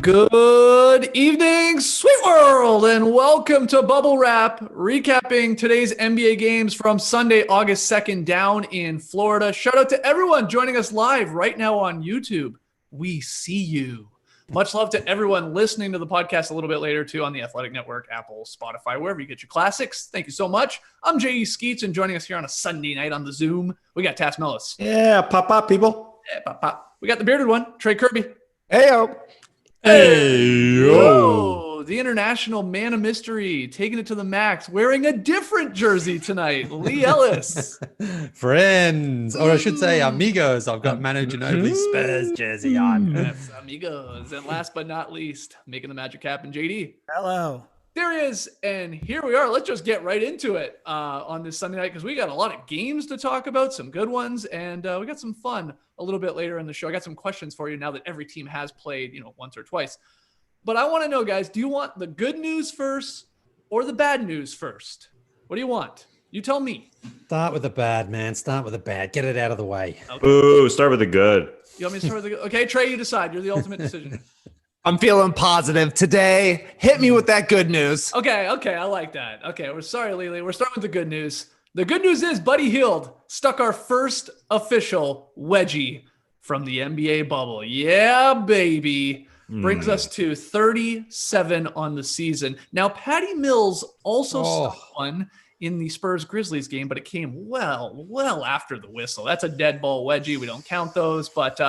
Good evening, sweet world, and welcome to Bubble Wrap, recapping today's NBA games from Sunday, August 2nd, down in Florida. Shout out to everyone joining us live right now on YouTube. We see you. Much love to everyone listening to the podcast a little bit later, too, on the Athletic Network, Apple, Spotify, wherever you get your classics. Thank you so much. I'm J.E. Skeets, and joining us here on a Sunday night on the Zoom, we got Tass Mellis. Yeah, pop, people. Yeah, pop. We got the bearded one, Trey Kirby. Hey-o. Hey, yo. The international man of mystery, taking it to the max, wearing a different jersey tonight, Lee Ellis. Friends, or I should say amigos. I've got Manu Ginobili Spurs jersey on. Yes, amigos. And last but not least, making the magic happen, JD. Hello. There he is, and here we are. Let's just get right into it on this Sunday night because we got a lot of games to talk about, some good ones, and we got some fun a little bit later in the show. I got some questions for you now that every team has played, once or twice. But I want to know, guys, do you want the good news first or the bad news first? What do you want? You tell me. Start with the bad, man. Start with the bad. Get it out of the way. Okay. Ooh, start with the good. You want me to start with the good? Okay, Trey, you decide. You're the ultimate decision. I'm feeling positive today. Hit me with that good news. Okay, I like that. Okay, we're sorry, Lily. We're starting with the good news. The good news is Buddy Hield stuck our first official wedgie from the NBA bubble. Yeah, baby. Brings us to 37 on the season. Now, Patty Mills also stuck one in the Spurs-Grizzlies game, but it came well after the whistle. That's a dead ball wedgie. We don't count those, but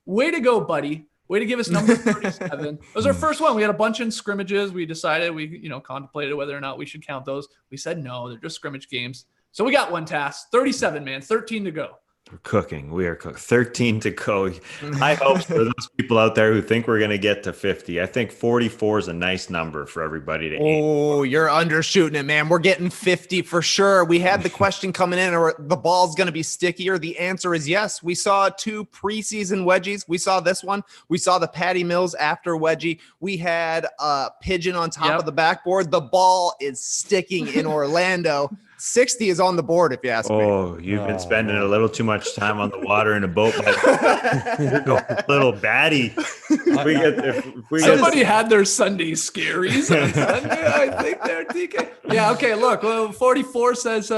way to go, buddy. Way to give us number 37. It was our first one. We had a bunch in scrimmages. We decided we contemplated whether or not we should count those. We said no, they're just scrimmage games. So we got one task. 37, man. 13 to go. We're cooking. We are cooking. 13 to go. High hopes for those people out there who think we're going to get to 50. I think 44 is a nice number for everybody to aim. Oh, you're undershooting it, man. We're getting 50 for sure. We had the question coming in, or the ball's going to be stickier. The answer is yes. We saw 2 preseason wedgies. We saw this one. We saw the Patty Mills after wedgie. We had a pigeon on top of the backboard. The ball is sticking in Orlando. 60 is on the board, if you ask me. Oh, you've been spending a little too much time on the water in a boat. You're going little batty. Somebody had their Sunday scaries on Sunday. I think they're DK. Yeah, okay, look. Well, 44 says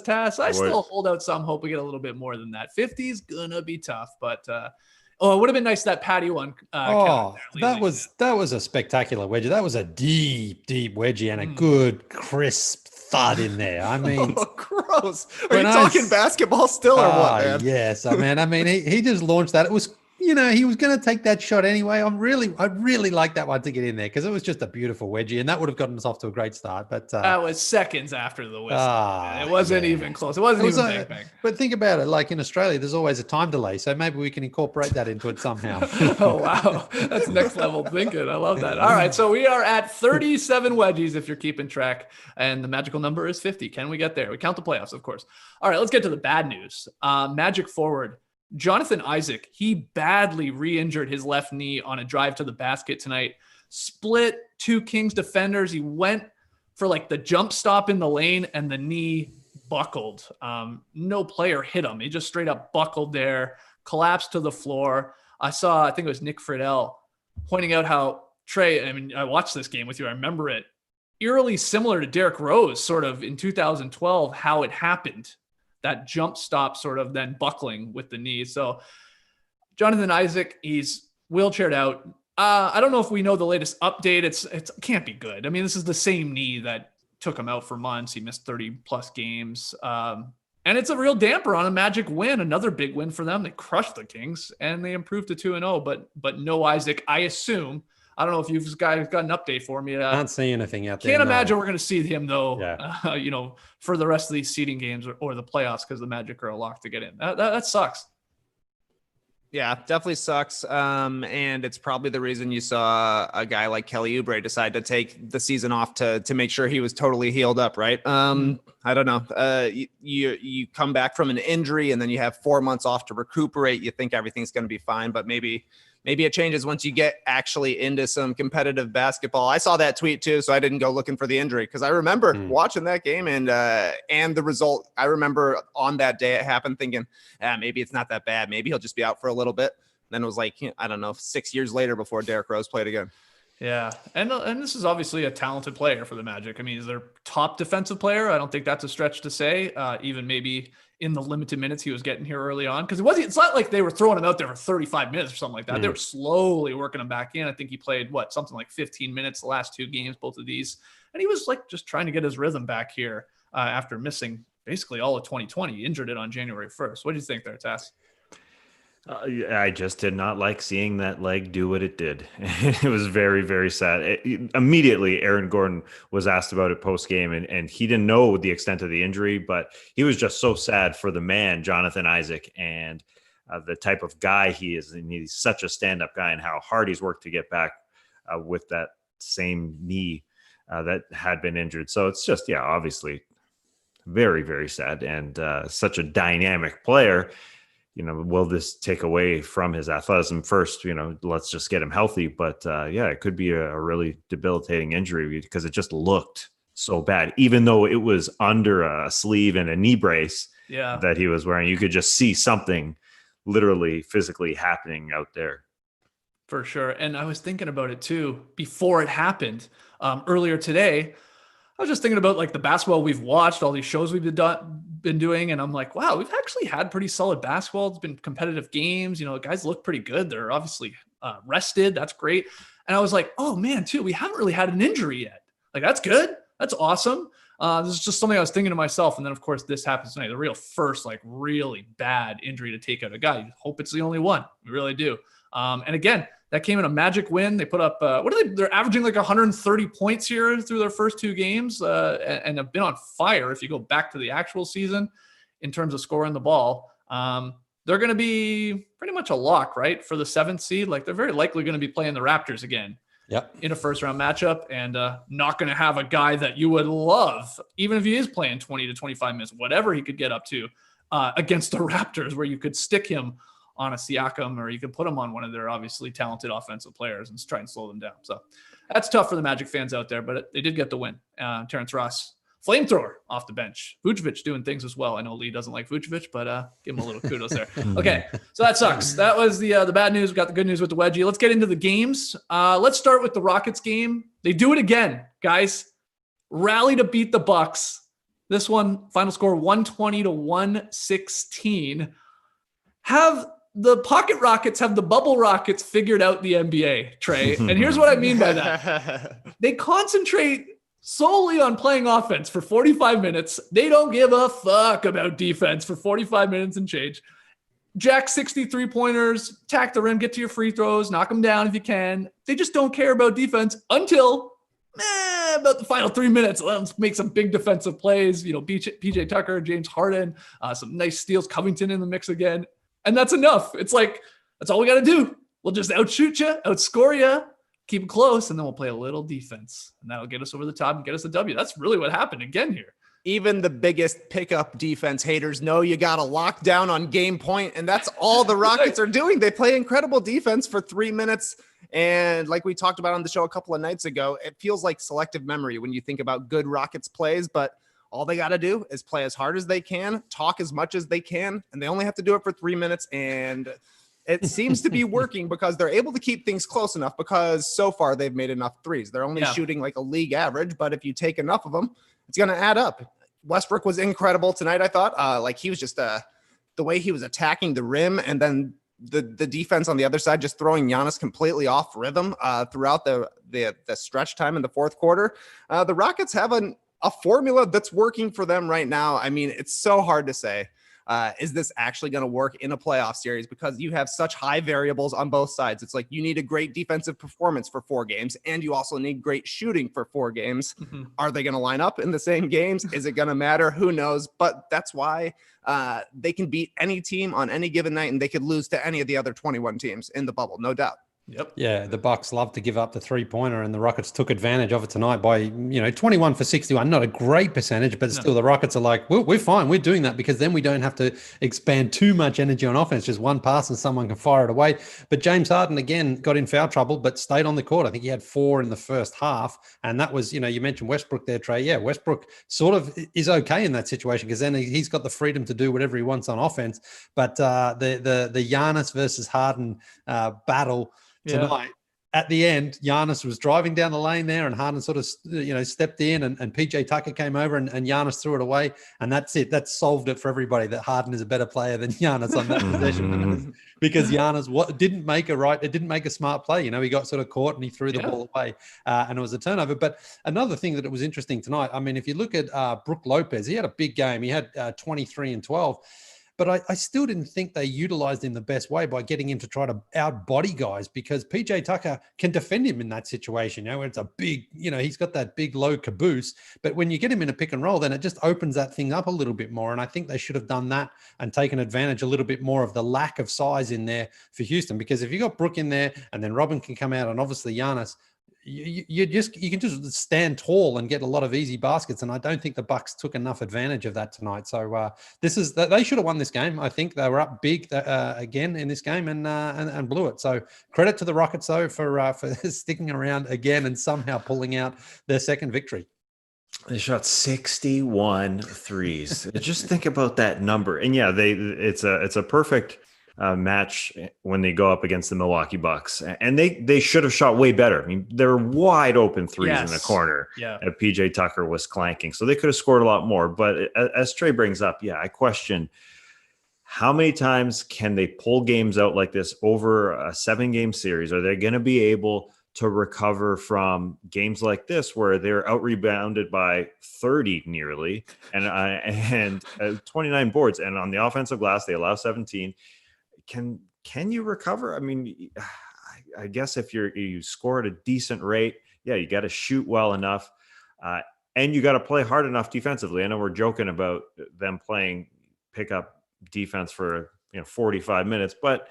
Tass. I still hold out some hope we get a little bit more than that. 50 is going to be tough, but it would have been nice that Patty one. That was a spectacular wedgie. That was a deep wedgie and a good, crisp thud in there. I mean, gross. Are you talking basketball still or what, man? Yes. I mean, he just launched that. It was, he was going to take that shot anyway. I really like that one to get in there because it was just a beautiful wedgie, and that would have gotten us off to a great start. But that was seconds after the whistle. It wasn't even close. It wasn't even bang. But think about it. Like in Australia, there's always a time delay, so maybe we can incorporate that into it somehow. Oh wow, that's next level thinking. I love that. All right, so we are at 37 wedgies if you're keeping track, and the magical number is 50. Can we get there? We count the playoffs, of course. All right, let's get to the bad news. Magic forward Jonathan Isaac, he badly re-injured his left knee on a drive to the basket tonight. Split 2 Kings defenders. He went for like the jump stop in the lane and the knee buckled. No player hit him. He just straight up buckled there, collapsed to the floor. I think it was Nick Friedel pointing out how Trey, I watched this game with you. I remember it eerily similar to Derrick Rose sort of in 2012, how it happened. That jump stop sort of then buckling with the knee. So Jonathan Isaac, he's wheelchaired out. I don't know if we know the latest update. It can't be good. I mean, this is the same knee that took him out for months. He missed 30 plus games. And it's a real damper on a Magic win. Another big win for them. They crushed the Kings and they improved to 2-0, but no Isaac, I assume. I don't know if you've got an update for me. I can't see anything out there. Can't imagine we're going to see him though. Yeah. For the rest of these seeding games or the playoffs because the Magic are a lock to get in. That sucks. Yeah, definitely sucks. And it's probably the reason you saw a guy like Kelly Oubre decide to take the season off to make sure he was totally healed up, right? I don't know. You come back from an injury and then you have 4 months off to recuperate. You think everything's going to be fine, but maybe it changes once you get actually into some competitive basketball. I saw that tweet too, so I didn't go looking for the injury because I remember watching that game and the result. I remember on that day it happened thinking, maybe it's not that bad. Maybe he'll just be out for a little bit. Then it was like, I don't know, 6 years later before Derrick Rose played again. Yeah, and this is obviously a talented player for the Magic. I mean, is their top defensive player? I don't think that's a stretch to say. Even maybe in the limited minutes he was getting here early on, because it's not like they were throwing him out there for 35 minutes or something like that. They were slowly working him back in. I think he played something like 15 minutes the last 2 games, both of these, and he was like just trying to get his rhythm back here after missing basically all of 2020. He injured it on January 1st. What do you think there, Tass? I just did not like seeing that leg do what it did. It was very, very sad. Immediately, Aaron Gordon was asked about it post game, and he didn't know the extent of the injury, but he was just so sad for the man, Jonathan Isaac, and the type of guy he is. And he's such a stand-up guy, and how hard he's worked to get back with that same knee that had been injured. So it's just, obviously very, very sad, and such a dynamic player. Will this take away from his athleticism? First, let's just get him healthy. But it could be a really debilitating injury, because it just looked so bad. Even though it was under a sleeve and a knee brace that he was wearing, you could just see something literally physically happening out there. For sure. And I was thinking about it too before it happened earlier today. I was just thinking about like the basketball we've watched, all these shows we've been doing. And I'm like, wow, we've actually had pretty solid basketball. It's been competitive games. The guys look pretty good. They're obviously rested. That's great. And I was like, oh man, too, we haven't really had an injury yet. Like, that's good. That's awesome. This is just something I was thinking to myself. And then of course this happens tonight, the real first, like really bad injury to take out a guy. You hope it's the only one. We really do. And again, that came in a Magic win. They put up, they're averaging like 130 points here through their first 2 games and have been on fire. If you go back to the actual season in terms of scoring the ball, they're going to be pretty much a lock, right? For the 7th seed. Like, they're very likely going to be playing the Raptors again in a first round matchup, and not going to have a guy that you would love, even if he is playing 20 to 25 minutes, whatever he could get up to against the Raptors, where you could stick him on a Siakam, or you can put them on one of their obviously talented offensive players and try and slow them down. So that's tough for the Magic fans out there, but they did get the win. Terrence Ross, flamethrower off the bench. Vucevic doing things as well. I know Lee doesn't like Vucevic, but give him a little kudos there. Okay, so that sucks. That was the bad news. We got the good news with the wedgie. Let's get into the games. Let's start with the Rockets game. They do it again, guys. Rally to beat the Bucks. This one, final score 120 to 116. The Pocket Rockets have the Bubble Rockets figured out the NBA, Trey. And here's what I mean by that. They concentrate solely on playing offense for 45 minutes. They don't give a fuck about defense for 45 minutes and change. Jack 63 pointers, attack the rim, get to your free throws, knock them down if you can. They just don't care about defense until about the final 3 minutes. Let's make some big defensive plays. PJ Tucker, James Harden, some nice steals, Covington in the mix again. And that's enough. It's like, that's all we got to do. We'll just outshoot you, outscore you, keep it close, and then we'll play a little defense. And that'll get us over the top and get us a W. That's really what happened again here. Even the biggest pickup defense haters know you got to lock down on game point, and that's all the Rockets are doing. They play incredible defense for 3 minutes, and like we talked about on the show a couple of nights ago, it feels like selective memory when you think about good Rockets plays, but all they got to do is play as hard as they can, talk as much as they can, and they only have to do it for 3 minutes. And it seems to be working because they're able to keep things close enough, because so far they've made enough threes. They're only shooting like a league average, but if you take enough of them, it's going to add up. Westbrook was incredible tonight, I thought. Like, he was just the way he was attacking the rim, and then the defense on the other side just throwing Giannis completely off rhythm throughout the stretch time in the fourth quarter. The Rockets have a formula that's working for them right now. I mean, it's so hard to say, is this actually going to work in a playoff series, because you have such high variables on both sides. It's like, you need a great defensive performance for 4 games, and you also need great shooting for 4 games. Mm-hmm. Are they going to line up in the same games? Is it going to matter? Who knows? But that's why they can beat any team on any given night, and they could lose to any of the other 21 teams in the bubble, no doubt. Yep. Yeah, the Bucks love to give up the 3-pointer, and the Rockets took advantage of it tonight by 21 for 61. Not a great percentage, but still the Rockets are like, we're fine. We're doing that because then we don't have to expand too much energy on offense. Just one pass and someone can fire it away. But James Harden again got in foul trouble, but stayed on the court. I think he had 4 in the first half, and that was you mentioned Westbrook there, Trey. Yeah, Westbrook sort of is okay in that situation because then he's got the freedom to do whatever he wants on offense. But the Giannis versus Harden battle tonight. At the end, Giannis was driving down the lane there, and Harden sort of, stepped in, and PJ Tucker came over, and Giannis threw it away, and that's it. That solved it for everybody. That Harden is a better player than Giannis on that possession because Giannis didn't make a smart play. He got sort of caught and he threw the ball away, and it was a turnover. But another thing that it was interesting tonight. I mean, if you look at Brook Lopez, he had a big game. He had 23 and 12. But I still didn't think they utilized him the best way by getting him to try to outbody guys because PJ Tucker can defend him in that situation, where it's a big, he's got that big low caboose. But when you get him in a pick and roll, then it just opens that thing up a little bit more. And I think they should have done that and taken advantage a little bit more of the lack of size in there for Houston. Because if you got Brook in there and then Robin can come out and obviously Giannis, you can just stand tall and get a lot of easy baskets, and I don't think the Bucks took enough advantage of that tonight. So they should have won this game. I think they were up big again in this game and blew it. So credit to the Rockets though for sticking around again and somehow pulling out their second victory. They shot 61 threes. Just think about that number, and it's a perfect match when they go up against the Milwaukee Bucks, and they should have shot way better. I mean, they're wide open threes in the corner. Yeah, PJ Tucker was clanking, so they could have scored a lot more. But as Trey brings up, I question how many times can they pull games out like this over a 7-game series? Are they going to be able to recover from games like this where they're out rebounded by 30 nearly and 29 boards, and on the offensive glass they allow 17? Can you recover? I mean, I guess if you score at a decent rate, you got to shoot well enough, and you got to play hard enough defensively. I know we're joking about them playing pickup defense for 45 minutes, but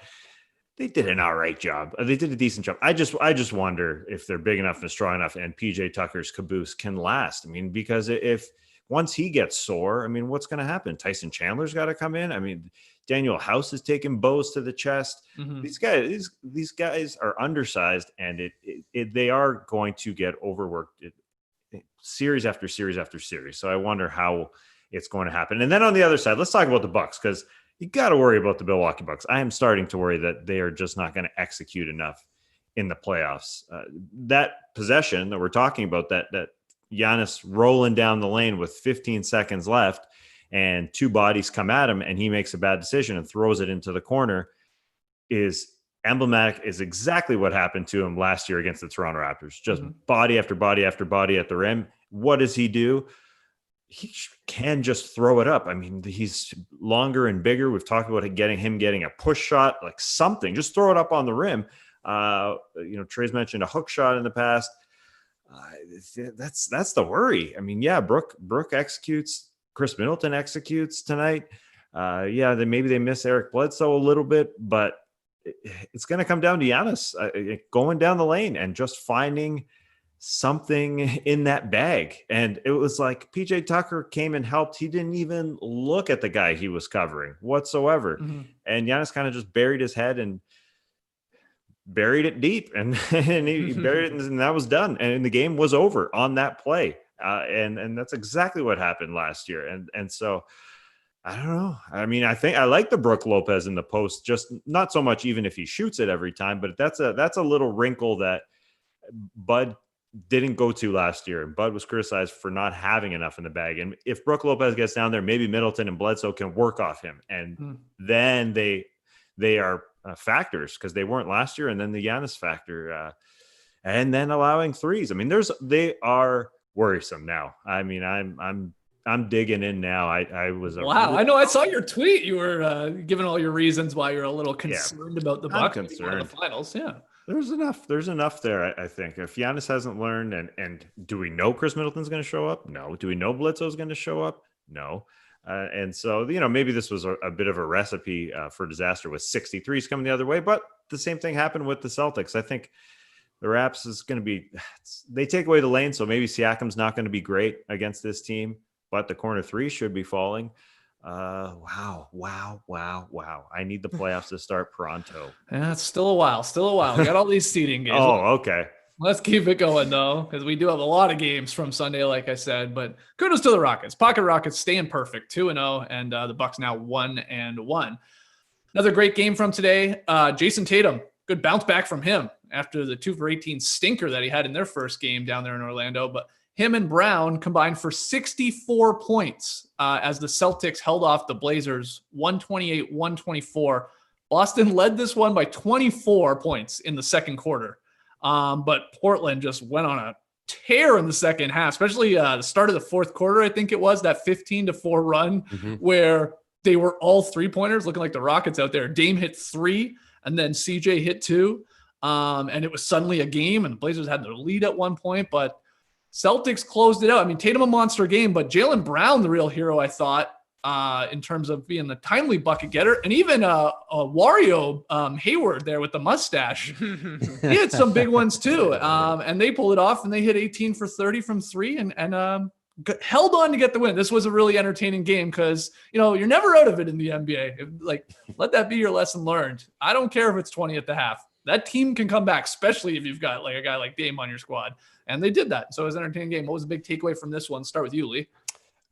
they did an all right job. They did a decent job. I just wonder if they're big enough and strong enough, and PJ Tucker's caboose can last. I mean, because if once he gets sore, I mean, what's going to happen? Tyson Chandler's got to come in. I mean, Daniel House is taking bows to the chest. Mm-hmm. These guys are undersized, and they are going to get overworked series after series after series. So I wonder how it's going to happen. And then on the other side, let's talk about the Bucks, because you got to worry about the Milwaukee Bucks. I am starting to worry that they are just not going to execute enough in the playoffs. That possession that we're talking about, that Giannis rolling down the lane with 15 seconds left, and 2 bodies come at him and he makes a bad decision and throws it into the corner, is emblematic, is exactly what happened to him last year against the Toronto Raptors. Just body after body after body at the rim. What does he do? He can just throw it up. I mean, he's longer and bigger. We've talked about getting a push shot, like something. Just throw it up on the rim. Trey's mentioned a hook shot in the past. That's the worry. I mean, Brook executes. Chris Middleton executes tonight. Maybe they miss Eric Bledsoe a little bit, but it's going to come down to Giannis going down the lane and just finding something in that bag. And it was like PJ Tucker came and helped. He didn't even look at the guy he was covering whatsoever. Mm-hmm. And Giannis kind of just buried his head and buried it deep, and he buried it, and that was done. And the game was over on that play. And that's exactly what happened last year. And so I don't know. I mean, I think I like the Brook Lopez in the post, just not so much even if he shoots it every time, but that's a little wrinkle that Bud didn't go to last year. And Bud was criticized for not having enough in the bag. And if Brook Lopez gets down there, maybe Middleton and Bledsoe can work off him. And then they are factors, because they weren't last year. And then the Giannis factor, and then allowing threes. I mean, they are worrisome now. I mean, I'm digging in now. I was wow. I know. I saw your tweet. You were giving all your reasons why you're a little concerned about the Bucks in the finals. Yeah, there's enough there. I think if Giannis hasn't learned, and do we know Chris Middleton's going to show up? No. Do we know Bledsoe's going to show up? No. And so, maybe this was a bit of a recipe for disaster with 63s coming the other way, but the same thing happened with the Celtics. I think the Raps is going to be, they take away the lane. So maybe Siakam's not going to be great against this team, but the corner three should be falling. Wow. I need the playoffs to start pronto. Yeah, it's still a while. We got all these seeding games. Oh, okay. Let's keep it going, though, because we do have a lot of games from Sunday, like I said. But kudos to the Rockets. Pocket Rockets staying perfect, 2-0, and the Bucks now 1-1. Another great game from today. Jason Tatum, good bounce back from him after the 2 for 18 stinker that he had in their first game down there in Orlando. But him and Brown combined for 64 points as the Celtics held off the Blazers 128-124. Boston led this one by 24 points in the second quarter. But Portland just went on a tear in the second half, especially the start of the fourth quarter. I think it was that 15-4 run where they were all 3-pointers looking like the Rockets out there. Dame hit 3 and then CJ hit 2. And it was suddenly a game and the Blazers had the lead at one point, but Celtics closed it out. I mean, Tatum a monster game, but Jaylen Brown, the real hero, I thought, in terms of being the timely bucket getter, and even Wario Hayward there with the mustache. He had some big ones too, and they pulled it off, and they hit 18 for 30 from 3 and held on to get the win. This was a really entertaining game because, you're never out of it in the NBA. Let that be your lesson learned. I don't care if it's 20 at the half. That team can come back, especially if you've got a guy like Dame on your squad. And they did that. So it was an entertaining game. What was the big takeaway from this one? Start with you, Lee.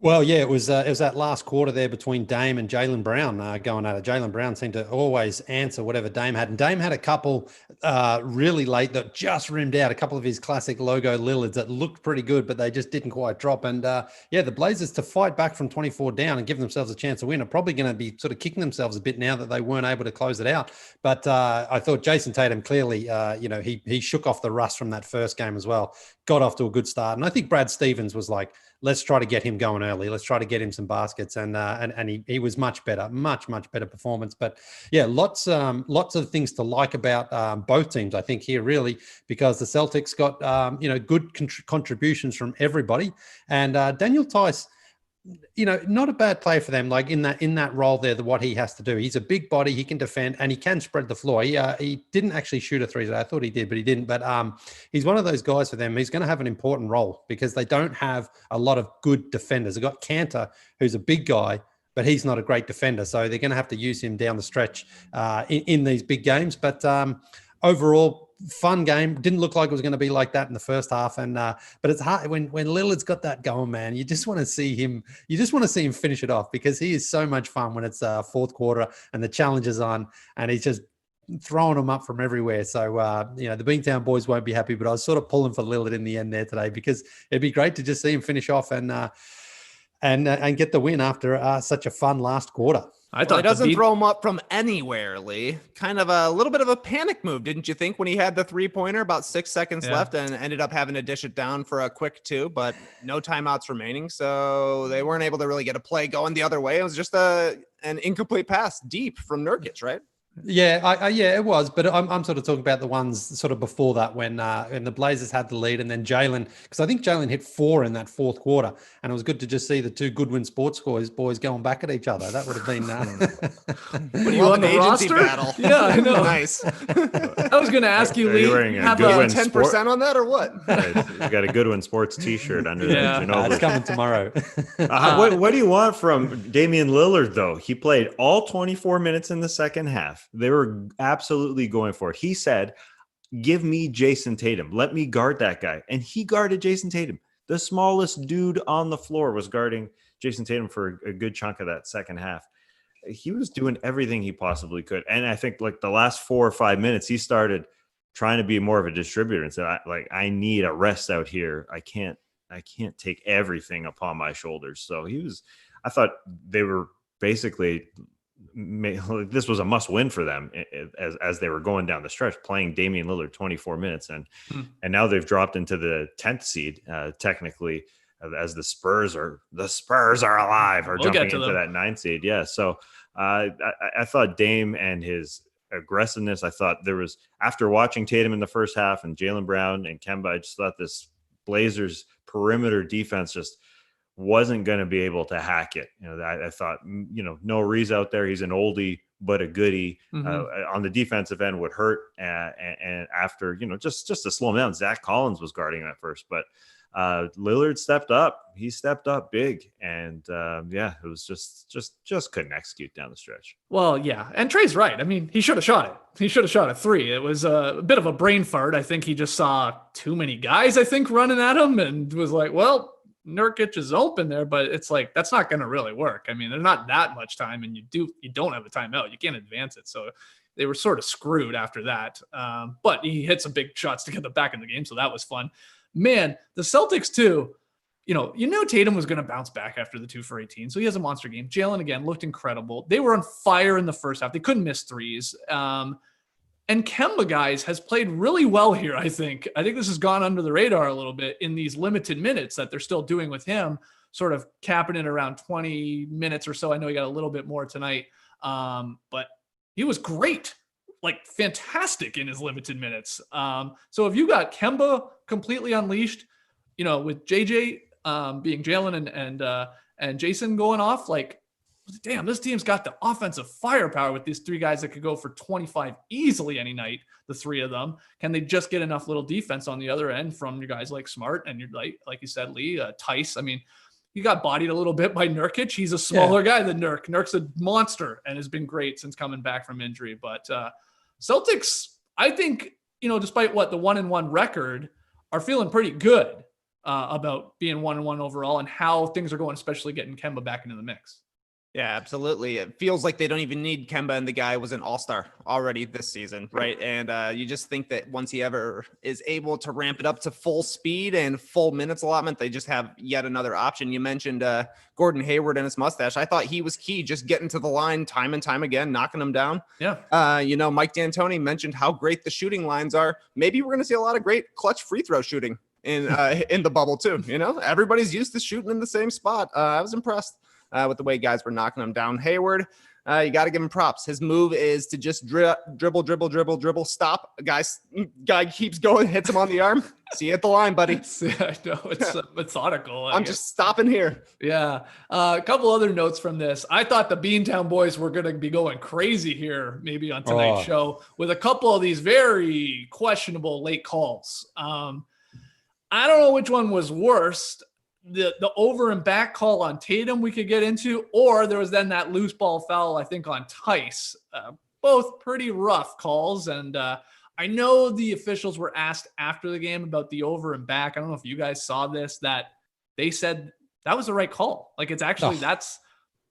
Well, yeah, it was that last quarter there between Dame and Jaylen Brown going at it. Jaylen Brown seemed to always answer whatever Dame had. And Dame had a couple really late that just rimmed out, a couple of his classic logo Lillards that looked pretty good, but they just didn't quite drop. And the Blazers to fight back from 24 down and give themselves a chance to win are probably going to be sort of kicking themselves a bit now that they weren't able to close it out. But I thought Jason Tatum clearly, he shook off the rust from that first game as well, got off to a good start. And I think Brad Stevens was like, let's try to get him going early. Let's try to get him some baskets. And he was much better, much better performance. But yeah, lots of things to like about both teams, I think, here really, because the Celtics got, good contributions from everybody. And Daniel Tice, not a bad play for them. Like in that role there, what he has to do. He's a big body. He can defend and he can spread the floor. He didn't actually shoot a 3. I thought he did, but he didn't. But he's one of those guys for them. He's going to have an important role because they don't have a lot of good defenders. They've got Cantor, who's a big guy, but he's not a great defender. So they're going to have to use him down the stretch in these big games. But overall, fun game. Didn't look like it was going to be like that in the first half. And but it's hard when Lillard's got that going, man. You just want to see him. You just want to see him finish it off because he is so much fun when it's fourth quarter and the challenge is on, and he's just throwing them up from everywhere. So the Beantown boys won't be happy, but I was sort of pulling for Lillard in the end there today because it'd be great to just see him finish off and get the win after such a fun last quarter. I thought he doesn't throw him up from anywhere, Lee. Kind of a little bit of a panic move, didn't you think, when he had the 3-pointer, about 6 seconds left, and ended up having to dish it down for a quick 2, but no timeouts remaining, so they weren't able to really get a play going the other way. It was just an incomplete pass deep from Nurkic, right? Yeah, it was, but I'm sort of talking about the ones sort of before that when the Blazers had the lead, and then Jaylen, because I think Jaylen hit 4 in that fourth quarter, and it was good to just see the two Goodwin Sports Scores boys going back at each other. That would have been what are you on the roster? Battle. Yeah, I know. Nice. I was going to ask you, Lee, have 10% on that or what? You got a Goodwin Sports T-shirt under there. It's coming tomorrow. What do you want from Damian Lillard though? He played all 24 minutes in the second half. They were absolutely going for it. He said, give me Jason Tatum. Let me guard that guy. And he guarded Jason Tatum. The smallest dude on the floor was guarding Jason Tatum for a good chunk of that second half. He was doing everything he possibly could. And I think like the last 4 or 5 minutes, he started trying to be more of a distributor and said, I need a rest out here. I can't take everything upon my shoulders. So I thought they were basically, this was a must win for them as they were going down the stretch, playing Damian Lillard 24 minutes. And now they've dropped into the 10th seed, technically, as the Spurs are alive, or jumping into that 9th seed. Yeah. So I thought Dame and his aggressiveness, I thought there was, after watching Tatum in the first half and Jaylen Brown and Kemba, I just thought this Blazers perimeter defense just wasn't going to be able to hack it. I thought, no Reese out there. He's an oldie, but a goodie. On the defensive end would hurt. And after, just to slow him down, Zach Collins was guarding him at first, but Lillard stepped up. He stepped up big. And it was just couldn't execute down the stretch. Well, yeah. And Trey's right. I mean, he should have shot it. He should have shot a 3. It was a bit of a brain fart. I think he just saw too many guys, running at him and was like, well, Nurkic is open there, but it's like, that's not going to really work. I mean, there's not that much time and you don't have a timeout. You can't advance it. So they were sort of screwed after that. But he hit some big shots to get them back in the game. So that was fun. Man, the Celtics too, Tatum was going to bounce back after the 2 for 18. So he has a monster game. Jalen again looked incredible. They were on fire in the first half. They couldn't miss threes. And Kemba, guys, has played really well here, I think. I think this has gone under the radar a little bit in these limited minutes that they're still doing with him, sort of capping it around 20 minutes or so. I know he got a little bit more tonight, but he was great, like fantastic in his limited minutes. So if you got Kemba completely unleashed, with JJ being Jalen and Jason going off, like, damn, this team's got the offensive firepower with these 3 guys that could go for 25 easily any night, the 3 of them. Can they just get enough little defense on the other end from your guys like Smart and you're like you said, Lee, Tice? I mean, he got bodied a little bit by Nurkic. He's a smaller guy than Nurk. Nurk's a monster and has been great since coming back from injury. But Celtics, I think, despite the 1-1 record, are feeling pretty good about being 1-1 overall and how things are going, especially getting Kemba back into the mix. Yeah, absolutely. It feels like they don't even need Kemba, and the guy was an all-star already this season, right? And you just think that once he ever is able to ramp it up to full speed and full minutes allotment, they just have yet another option. You mentioned Gordon Hayward and his mustache. I thought he was key, just getting to the line time and time again, knocking them down. Yeah. Mike D'Antoni mentioned how great the shooting lines are. Maybe we're going to see a lot of great clutch free throw shooting in the bubble too. Everybody's used to shooting in the same spot. I was impressed with the way guys were knocking him down. Hayward, you got to give him props. His move is to just dribble, stop. Guy keeps going, hits him on the arm. See you at the line, buddy. I know, it's methodical. I'm just stopping here. Yeah. A couple other notes from this. I thought the Beantown boys were going to be going crazy here, maybe on tonight's show, with a couple of these very questionable late calls. I don't know which one was worst. The over and back call on Tatum we could get into, or there was then that loose ball foul, I think, on Tice. Both pretty rough calls. And I know the officials were asked after the game about the over and back. I don't know if you guys saw this, that they said that was the right call. Like, it's actually, that's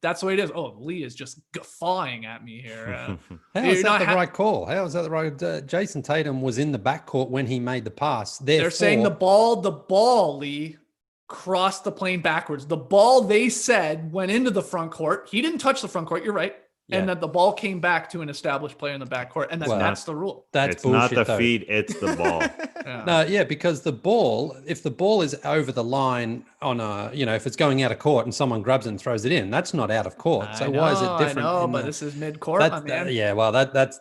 the way it is. Oh, Lee is just guffawing at me here. How is that the right call? How is that the right? Jason Tatum was in the backcourt when he made the pass. They're saying the ball, Lee, crossed the plane backwards. The ball, they said, went into the front court. He didn't touch the front court. You're right. Yeah. And that the ball came back to an established player in the backcourt. And that's the rule. It's bullshit, not the though. feet, it's the ball. Because the ball, if the ball is over the line on if it's going out of court and someone grabs it and throws it in, that's not out of court. Why is it different? I know, but this is mid-court, my man.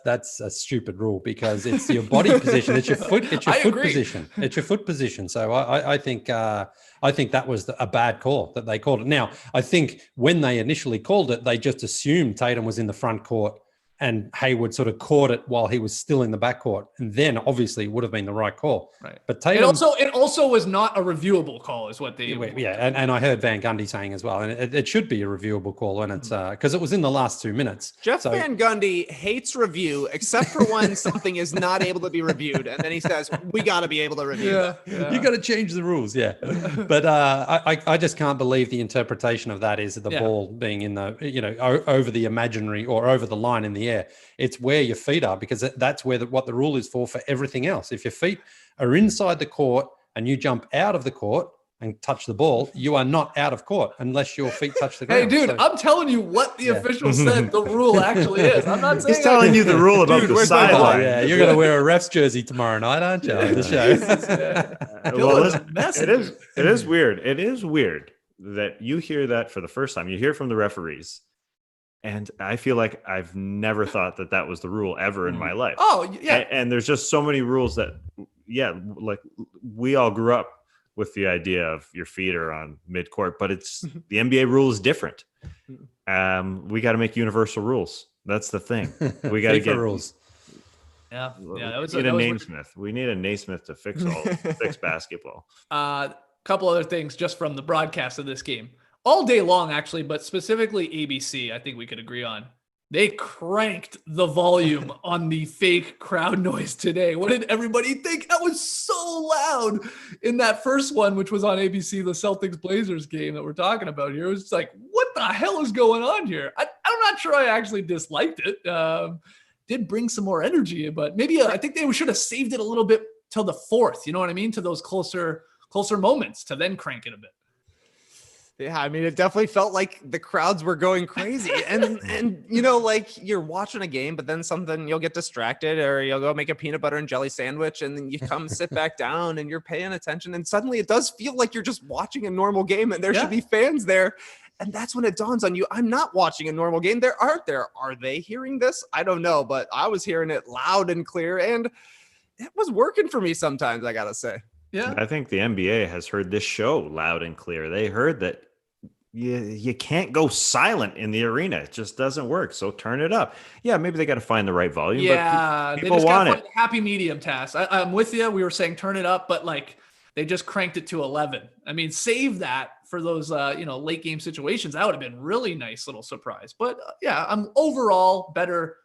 That's a stupid rule because it's your body position. It's your foot. It's your foot position. It's your foot position. So I think that was a bad call that they called it. Now, I think when they initially called it, they just assumed Tatum was in the front court and Hayward sort of caught it while he was still in the backcourt. And then obviously it would have been the right call. Right. But Tatum... It also was not a reviewable call is what they... Yeah, and I heard Van Gundy saying as well. And it should be a reviewable call. And it's because it was in the last 2 minutes. Van Gundy hates review except for when something is not able to be reviewed. And then he says, we got to be able to review that. Yeah. You got to change the rules. Yeah. But I just can't believe the interpretation of that is the ball being in the, over the imaginary or over the line in the air. It's where your feet are, because that's where what the rule is for everything else. If your feet are inside the court and you jump out of the court and touch the ball, you are not out of court unless your feet touch the ground. Hey, dude, I'm telling you what the official said the rule actually is. I'm not saying he's telling you the rule about the sideline. Yeah, you're going to wear a ref's jersey tomorrow night, aren't you? On the show. Well, listen, it is weird. It is weird that you hear that for the first time. You hear from the referees. And I feel like I've never thought that was the rule ever in my life. Oh, yeah. And there's just so many rules that, like we all grew up with the idea of your feet are on midcourt, but it's the NBA rule is different. We got to make universal rules. That's the thing. We got to get rules. Yeah, that was a Naismith. We need a Naismith to fix basketball. Couple other things just from the broadcast of this game all day long, actually, but specifically ABC. I think we could agree on. They cranked the volume on the fake crowd noise today. What did everybody think? That was so loud in that first one, which was on ABC, the Celtics Blazers game that we're talking about here. It was just like, what the hell is going on here? I'm not sure I actually disliked it. Did bring some more energy, but maybe I think they should have saved it a little bit till the fourth. You know what I mean? To those closer moments to then crank it a bit. Yeah, I mean, it definitely felt like the crowds were going crazy. And you know, like you're watching a game, but then you'll get distracted or you'll go make a peanut butter and jelly sandwich and then you come sit back down and you're paying attention. And suddenly it does feel like you're just watching a normal game and there should be fans there. And that's when it dawns on you, I'm not watching a normal game. There aren't there. Are they hearing this? I don't know, but I was hearing it loud and clear and it was working for me sometimes, I got to say. Yeah. I think the NBA has heard this show loud and clear. They heard that you can't go silent in the arena. It just doesn't work. So turn it up. Yeah, maybe they got to find the right volume. Yeah, but people they just want find it. The happy medium task. I'm with you. We were saying turn it up, but like they just cranked it to 11. I mean, save that for those late game situations. That would have been really nice little surprise. But yeah, I'm overall better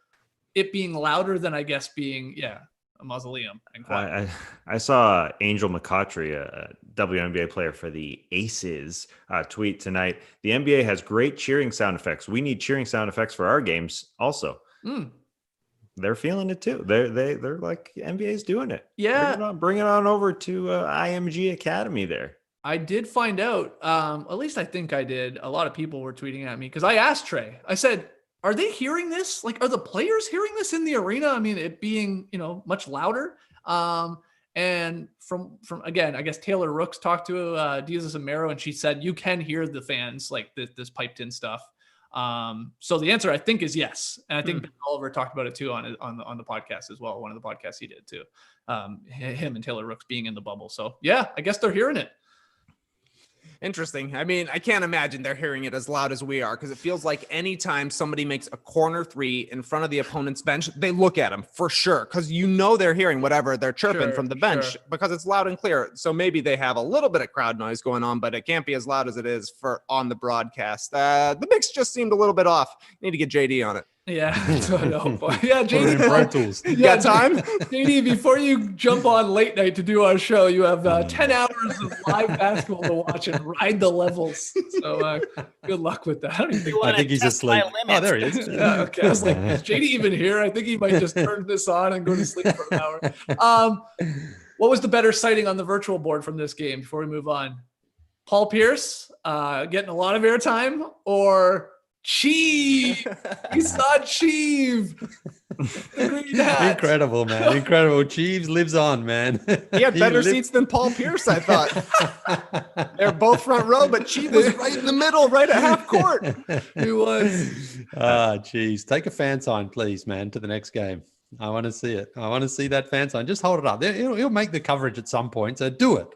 it being louder than I guess being a mausoleum. And quiet. I saw Angel McCautry, a WNBA player for the Aces, tweet tonight. The NBA has great cheering sound effects. We need cheering sound effects for our games also. They're feeling it too. They're like, NBA's doing it. Yeah. Bring it on over to IMG Academy there. I did find out, at least I think I did. A lot of people were tweeting at me because I asked Trey, I said, are they hearing this? Like, are the players hearing this in the arena? I mean, it being, much louder. And from again, I guess Taylor Rooks talked to Jesus Amaro, and she said you can hear the fans like this piped in stuff. So the answer I think is yes, and I think Ben Oliver talked about it too on the podcast as well. One of the podcasts he did too. Him and Taylor Rooks being in the bubble. So yeah, I guess they're hearing it. Interesting. I mean, I can't imagine they're hearing it as loud as we are because it feels like anytime somebody makes a corner three in front of the opponent's bench, they look at them for sure because they're hearing whatever they're chirping from the bench because it's loud and clear. So maybe they have a little bit of crowd noise going on, but it can't be as loud as it is for on the broadcast. The mix just seemed a little bit off. Need to get JD on it. Yeah, yeah, JD. You got time? JD, before you jump on late night to do our show, you have 10 hours of live basketball to watch and ride the levels. So good luck with that. I think he's asleep. Oh, there he is. Yeah, okay. I was like, is JD even here? I think he might just turn this on and go to sleep for an hour. What was the better sighting on the virtual board from this game before we move on? Paul Pierce getting a lot of airtime or Cheeve? We saw Cheeve. Incredible, man. Incredible. Cheeves lives on, man. He had better seats than Paul Pierce, I thought. They're both front row, but Cheeve was right in the middle, right at half court. He was. Geez. Take a fan sign, please, man, to the next game. I want to see it. I want to see that fan sign. Just hold it up. He'll make the coverage at some point, so do it.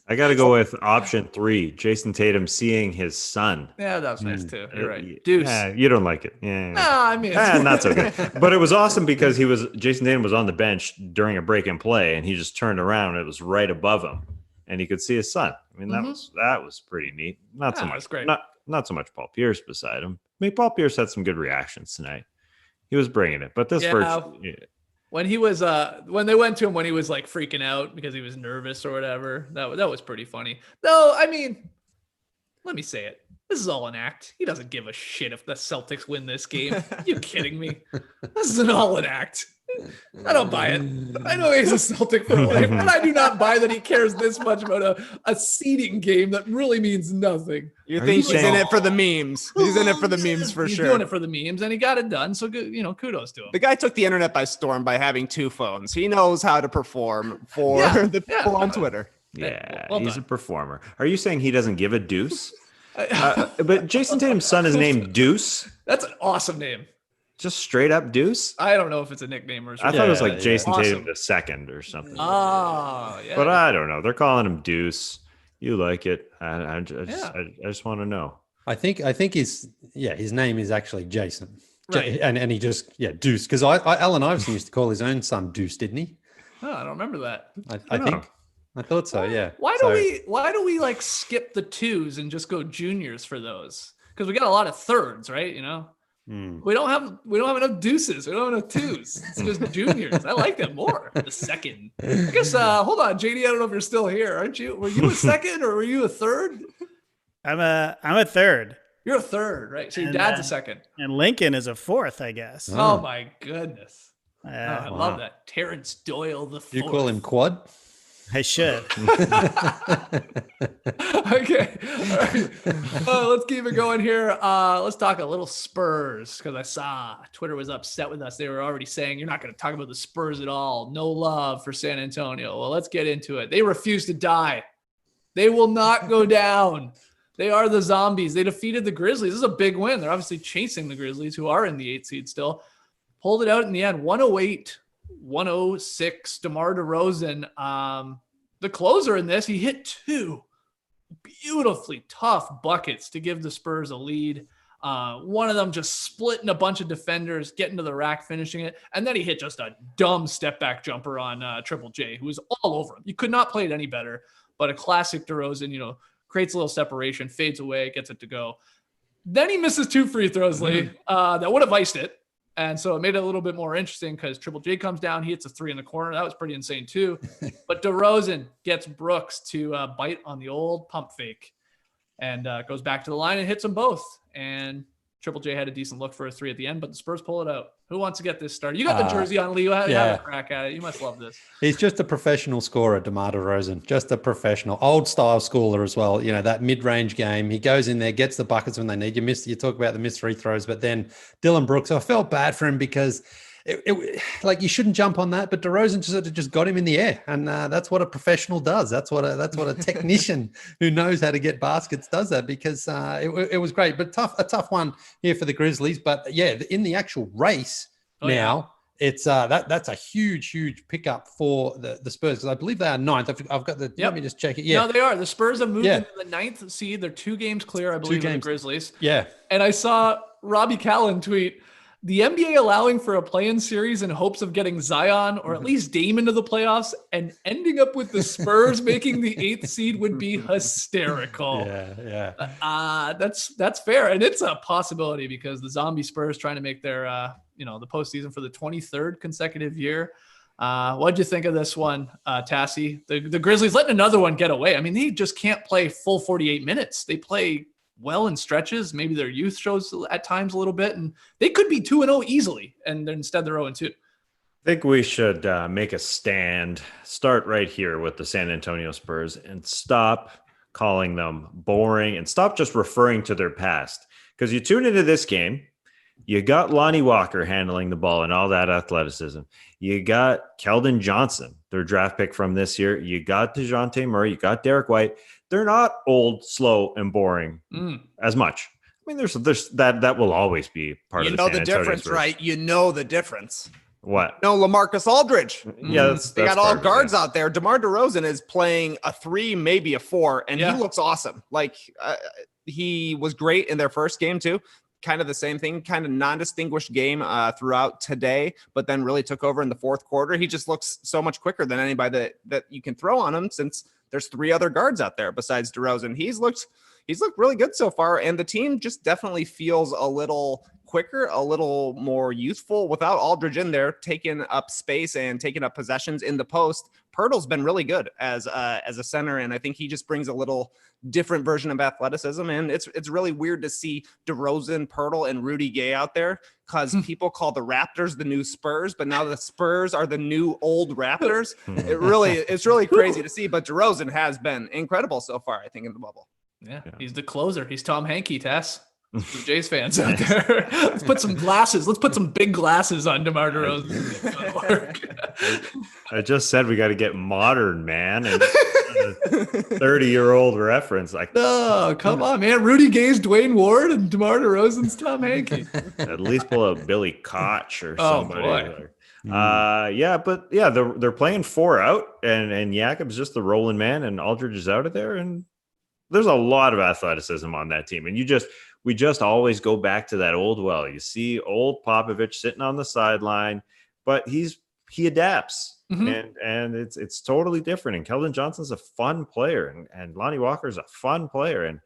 I got to go with option 3, Jason Tatum seeing his son. Yeah, that was nice too. You're right. Deuce. You don't like it. Yeah. No, I mean, not so good. But it was awesome because Jason Tatum was on the bench during a break and play, and he just turned around and it was right above him, and he could see his son. I mean, that was pretty neat. Not so much. Great. Not so much Paul Pierce beside him. I mean, Paul Pierce had some good reactions tonight. He was bringing it, but this when he was when they went to him when he was like freaking out because he was nervous or whatever, that was pretty funny. Though, I mean, let me say it. This is all an act. He doesn't give a shit if the Celtics win this game. You kidding me? This is all an act. I don't buy it. I know he's a Celtic for life, but I do not buy that he cares this much about a seeding game that really means nothing. You think he's in it for the memes? He's in it for the memes for sure. He's doing it for the memes, and he got it done. So good, kudos to him. The guy took the internet by storm by having 2 phones. He knows how to perform for the people on Twitter. Yeah, well he's done. a performer. Are you saying he doesn't give a deuce? But Jason Tatum's son is named Deuce. That's an awesome name. Just straight up Deuce? I don't know if it's a nickname or I something. thought it was like Yeah, Jason yeah. Tatum Awesome. the second or something. Oh, yeah. But I don't know. They're calling him Deuce. You like it. I just want to know. I think his name is actually Jason. Right. And he just Deuce, because Allen Iverson used to call his own son Deuce, didn't he? Oh, I don't remember that. I think. I thought so. Yeah. Why do we like skip the twos and just go juniors for those? Because we got a lot of thirds, right? You know, we don't have enough deuces. We don't have enough twos. It's just juniors. I like that more. The second. I guess. Hold on, JD. I don't know if you're still here. Aren't you? Were you a second or were you a third? I'm a third. You're a third, right? So your dad's a second. And Lincoln is a fourth, I guess. Oh my goodness. Yeah, I love that. Terrence Doyle the fourth. You call him Quad? I should. Okay. All right. Let's keep it going here. Let's talk a little Spurs, because I saw Twitter was upset with us. They were already saying, you're not going to talk about the Spurs at all. No love for San Antonio. Well, let's get into it. They refuse to die. They will not go down. They are the zombies. They defeated the Grizzlies. This is a big win. They're obviously chasing the Grizzlies, who are in the 8th seed still. Pulled it out in the end, 108-106. DeMar DeRozan, the closer in this, he hit 2 beautifully tough buckets to give the Spurs a lead. One of them just splitting a bunch of defenders, getting to the rack, finishing it. And then he hit just a dumb step back jumper on Triple J, who was all over him. You could not play it any better, but a classic DeRozan, creates a little separation, fades away, gets it to go. Then he misses 2 free throws, Lee, that would have iced it. And so it made it a little bit more interesting because Triple J comes down, he hits a 3 in the corner. That was pretty insane too. But DeRozan gets Brooks to bite on the old pump fake and goes back to the line and hits them both. And Triple J had a decent look for a 3 at the end, but the Spurs pull it out. Who wants to get this started? You got the jersey on, Leo. Have a crack at it. You must love this. He's just a professional scorer, DeMar DeRozan. Just a professional, old style schooler as well. That mid-range game. He goes in there, gets the buckets when they need. You talk about the missed free throws, but then Dylan Brooks. I felt bad for him because it you shouldn't jump on that, but DeRozan just got him in the air, and that's what a professional does. That's what a technician who knows how to get baskets does that, because it was great, but a tough one here for the Grizzlies. But yeah, in the actual race it's that's a huge pickup for the Spurs, because I believe they are 9th. I've got the. Let me just check it. Yeah, no, they are. The Spurs have moved into the 9th seed. They're 2 games clear, I believe, of the Grizzlies. Yeah, and I saw Robbie Callan tweet, the NBA allowing for a play-in series in hopes of getting Zion or at least Dame into the playoffs and ending up with the Spurs making the 8th seed would be hysterical. Yeah. That's fair. And it's a possibility because the Zombie Spurs trying to make their, the postseason for the 23rd consecutive year. What'd you think of this one, Tassie? The Grizzlies letting another one get away. I mean, they just can't play full 48 minutes. They play well in stretches. Maybe their youth shows at times a little bit, and they could be 2-0 easily, and instead they're 0-2. I think we should make a stand, start right here with the San Antonio Spurs, and stop calling them boring and stop just referring to their past. Because you tune into this game, you got Lonnie Walker handling the ball and all that athleticism. You got Keldon Johnson, their draft pick from this year. You got DeJounte Murray. You got Derek White. They're not old, slow, and boring as much. I mean, there's that will always be part of the San Antonio difference, Spurs. right? You know the difference. What? No, LaMarcus Aldridge. Yeah, they got all guards out there. DeMar DeRozan is playing a 3, maybe a 4, and he looks awesome. Like he was great in their first game too. Kind of the same thing, kind of non-distinguished game throughout today, but then really took over in the 4th quarter. He just looks so much quicker than anybody that you can throw on him, since there's 3 other guards out there besides DeRozan. He's looked really good so far, and the team just definitely feels a little quicker, a little more youthful without Aldridge in there taking up space and taking up possessions in the post. Pirtle's been really good as a center, and I think he just brings a little different version of athleticism. And it's really weird to see DeRozan, Pirtle, and Rudy Gay out there, because people call the Raptors the new Spurs, but now the Spurs are the new old Raptors. It's really crazy to see. But DeRozan has been incredible so far, I think, in the bubble. Yeah. He's the closer. He's Tom Hankey, Tess. The Jays fans out there. Let's put some glasses. Let's put some big glasses on DeMar DeRozan. I just said we got to get modern, man. And 30-year-old reference. Like, no, come on, man. Rudy Gay's Dwayne Ward and DeMar DeRozan's Tom Hankey. at least pull out Billy Koch or Oh, somebody. boy. They're playing 4 out, and Jakob's just the rolling man, and Aldridge is out of there, and there's a lot of athleticism on that team, and we just always go back to that old well. You see old Popovich sitting on the sideline, but he adapts, and it's totally different. And Keldon Johnson's a fun player, and Lonnie Walker's a fun player, and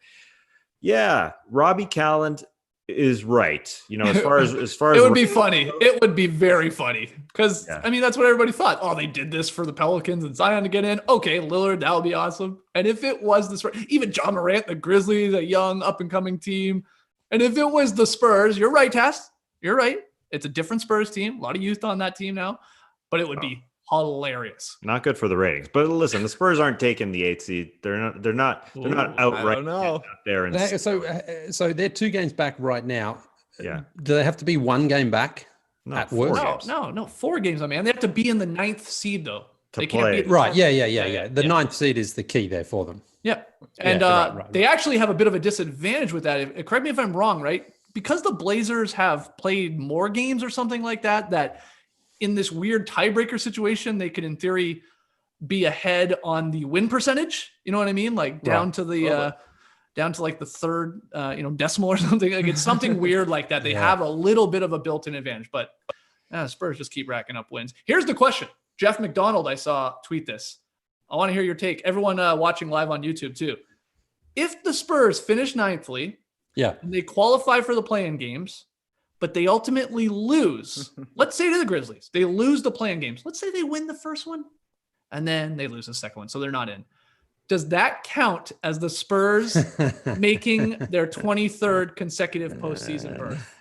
Robbie Calland is right. As far as it would be funny. It would be very funny because that's what everybody thought. Oh, they did this for the Pelicans and Zion to get in. Okay, Lillard, that would be awesome. And if it was the Spurs, even John Morant, the Grizzlies, a young up and coming team, and if it was the Spurs, you're right, Tass. You're right. It's a different Spurs team. A lot of youth on that team now, but it would be hilarious. Not good for the ratings. But listen, the Spurs aren't taking the 8th seed. They're not outright out there. And So they're 2 games back right now. Yeah. Do they have to be 1 game back at worst? No, 4 games, man. They have to be in the 9th seed though. To they play. can't be Right. Yeah. The 9th seed is the key there for them. Yeah. And right. they actually have a bit of a disadvantage with that. Correct me if I'm wrong, right? Because the Blazers have played more games or something like that in this weird tiebreaker situation, they could in theory be ahead on the win percentage. You know what I mean? Like down to the down to like the third decimal or something. Like it's something weird like that. They have a little bit of a built-in advantage, but Spurs just keep racking up wins. Here's the question. Jeff McDonald, I saw tweet this. I want to hear your take. Everyone watching live on YouTube too. If the Spurs finish 9thly, and they qualify for the play-in games, but they ultimately lose, let's say to the Grizzlies, they lose the play-in games. Let's say they win the first one, and then they lose the second one, so they're not in. Does that count as the Spurs making their 23rd consecutive postseason berth?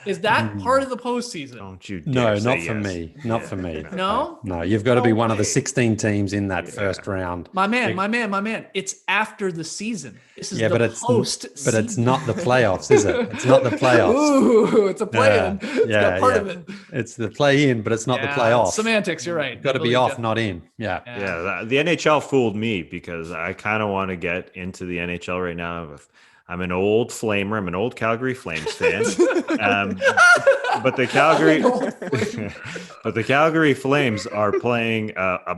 Is that part of the postseason? Don't you dare No, say not yes. for me. Not for me. No, you've got to be one of the 16 teams in that first round. My man. It's after the season. This is but it's not the playoffs, is it? It's not the playoffs. Ooh, it's a play-in. It's not part of it. It's the play-in, but it's not the playoffs. Semantics, you're right. You've got to be off, not in. Yeah. The NHL fooled me because I kind of want to get into the NHL right now. I'm an old Flamer. I'm an old Calgary Flames fan. But the Calgary Flames are playing.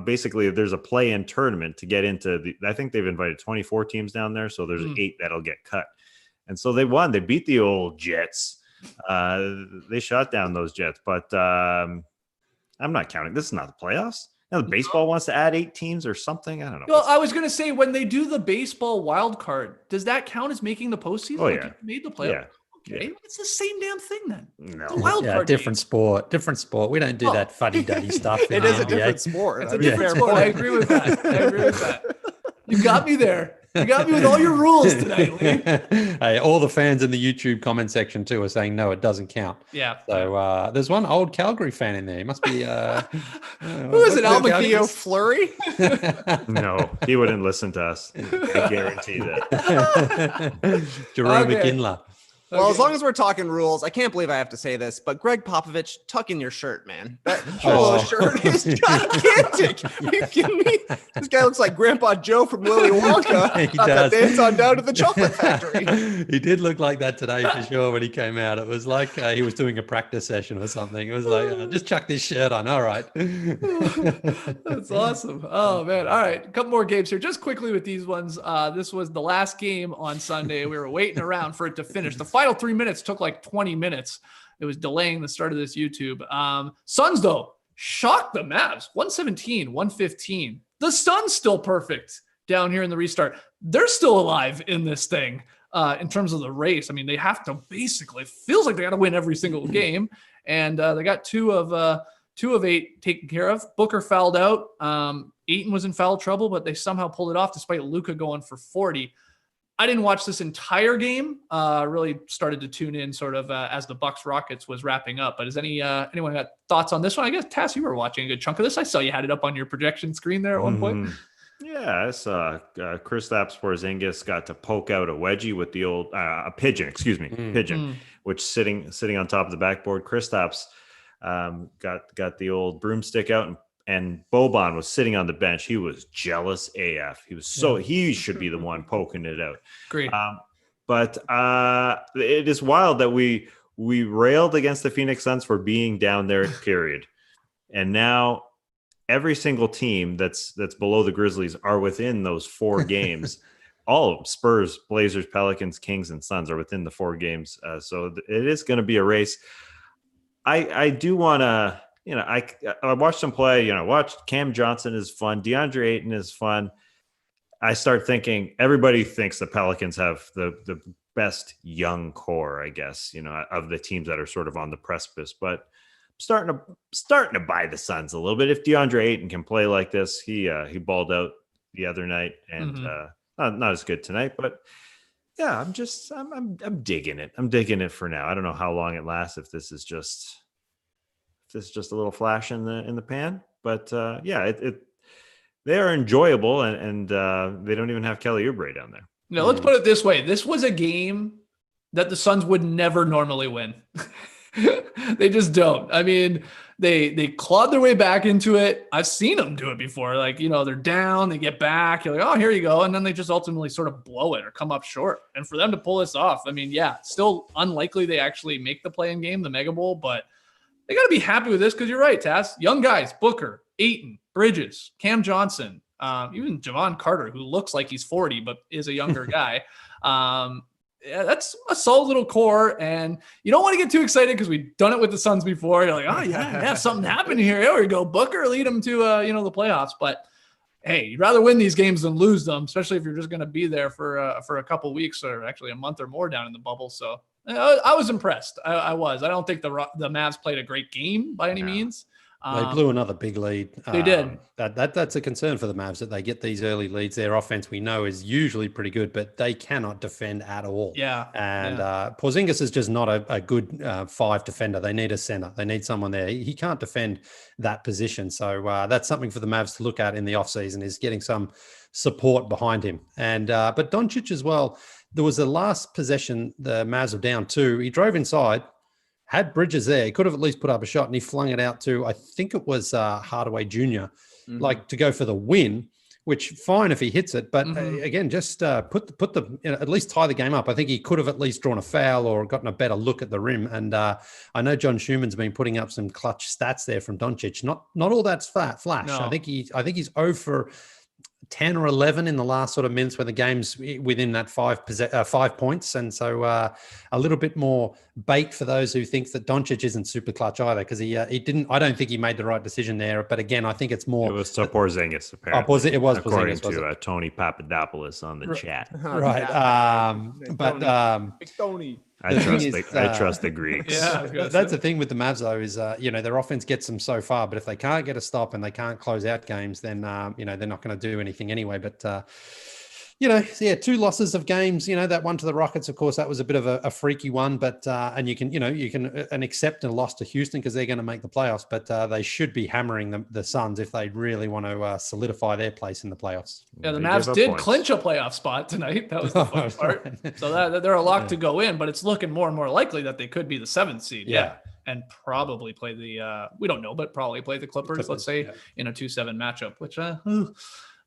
Basically, there's a play-in tournament to get into I think they've invited 24 teams down there, so there's 8 that'll get cut. And so they won. They beat the old Jets. They shot down those Jets, but I'm not counting. This is not the playoffs. Now, the baseball wants to add 8 teams or something. I don't know. Well, I was going to say, when they do the baseball wild card, does that count as making the postseason? Oh, yeah. Like you made the playoff. Yeah. Okay, it's the same damn thing then. No. It's a wild card different sport. We don't do that fuddy-duddy stuff. It is a different sport. It's a different sport. I agree with that. You got me there. You got me with all your rules tonight, Lee. Hey, all the fans in the YouTube comment section too are saying no, it doesn't count. Yeah. So there's one old Calgary fan in there. He must be. Who is it? Almaquio Fleury? No, he wouldn't listen to us. I guarantee that. Jerome McKinley. Well, as long as we're talking rules, I can't believe I have to say this, but Greg Popovich, tuck in your shirt, man. That polo shirt is gigantic. Are you kidding me? This guy looks like Grandpa Joe from Willy Wonka. He does. Dance on down to the chocolate factory. He did look like that today for sure when he came out. It was like he was doing a practice session or something. It was like, just chuck this shirt on. All right. That's awesome. Oh, man. All right. A couple more games here. Just quickly with these ones. This was the last game on Sunday. We were waiting around for it to finish. The final 3 minutes took like 20 minutes. It was delaying the start of this YouTube. Suns, though, shocked the Mavs. 117, 115. The Suns still perfect down here in the restart. They're still alive in this thing in terms of the race. I mean, they have to basically, feels like they got to win every single game. And they got two of 8 taken care of. Booker fouled out. Ayton was in foul trouble, but they somehow pulled it off despite Luka going for 40. I didn't watch this entire game. Really started to tune in sort of as the Bucks Rockets was wrapping up. But has anyone got thoughts on this one? I guess Tass, you were watching a good chunk of this. I saw you had it up on your projection screen there at one point. Yeah, I saw Kristaps Porzingis got to poke out a wedgie with the old a pigeon, pigeon, which sitting on top of the backboard. Kristaps got the old broomstick out, and Boban was sitting on the bench. He was jealous AF. He should be the one poking it out. Great. But it is wild that we railed against the Phoenix Suns for being down there, period, and now every single team that's below the Grizzlies are within those 4 games. All of them, Spurs, Blazers, Pelicans, Kings, and Suns are within the 4 games. So it is going to be a race. I do want to, I watched them play, watched Cam Johnson is fun. DeAndre Ayton is fun. I start thinking everybody thinks the Pelicans have the best young core, I guess, of the teams that are sort of on the precipice, but starting to buy the Suns a little bit. If DeAndre Ayton can play like this, he balled out the other night, and not as good tonight. But yeah, I'm digging it. I'm digging it for now. I don't know how long it lasts. If this is just a little flash in the pan, but yeah, they are enjoyable, and they don't even have Kelly Oubre down there. No, let's put it this way: this was a game that the Suns would never normally win. They just don't. I mean, they clawed their way back into it. I've seen them do it before. Like, they're down, they get back. You're like, oh, here you go. And then they just ultimately sort of blow it or come up short. And for them to pull this off, I mean, yeah, still unlikely they actually make the play-in game, the Mega Bowl, but they got to be happy with this because you're right, Taz. Young guys, Booker, Ayton, Bridges, Cam Johnson, even Javon Carter, who looks like he's 40 but is a younger guy. Yeah, that's a solid little core, and you don't want to get too excited because we've done it with the Suns before. You're like, oh yeah, something happened here. There we go, Booker, lead them to the playoffs. But hey, you'd rather win these games than lose them, especially if you're just going to be there for a couple weeks or actually a month or more down in the bubble. So I was impressed. I was. I don't think the Mavs played a great game by any means. They blew another big lead. They did. That's a concern for the Mavs that they get these early leads. Their offense, we know, is usually pretty good, but they cannot defend at all. Yeah. And Porzingis is just not a good 5 defender. They need a center. They need someone there. He can't defend that position. So that's something for the Mavs to look at in the offseason, is getting some support behind him. And but Doncic as well. There was the last possession the Mavs were down 2. He drove inside, had Bridges there. He could have at least put up a shot, and he flung it out to, I think it was Hardaway Jr., like to go for the win, which fine if he hits it. But again, just put the at least tie the game up. I think he could have at least drawn a foul or gotten a better look at the rim. And I know John Schumann's been putting up some clutch stats there from Doncic. Not all that's flash. No. I think he's 0 for 10 or 11 in the last sort of minutes when the game's within that 5 points. And so a little bit more bait for those who think that Doncic isn't super clutch either, because he didn't. I don't think he made the right decision there. But again, I think it's more. It was to Porzingis, apparently. It was according Porzingis, to Tony Papadopoulos on the chat. Right. Tony. I trust the Greeks. Yeah, that's the thing with the Mavs, though, is their offense gets them so far, but if they can't get a stop and they can't close out games, then they're not going to do anything anyway. But 2 losses of games. That one to the Rockets, of course, that was a bit of a freaky one. But and you can accept a loss to Houston because they're going to make the playoffs. But they should be hammering the Suns if they really want to solidify their place in the playoffs. Yeah, the Mavs did clinch a playoff spot tonight. That was the fun part. Right. So they're a lock to go in, but it's looking more and more likely that they could be the 7th seed. Yeah. And probably play we don't know, but probably play the Clippers, let's say, in a 2-7 matchup, which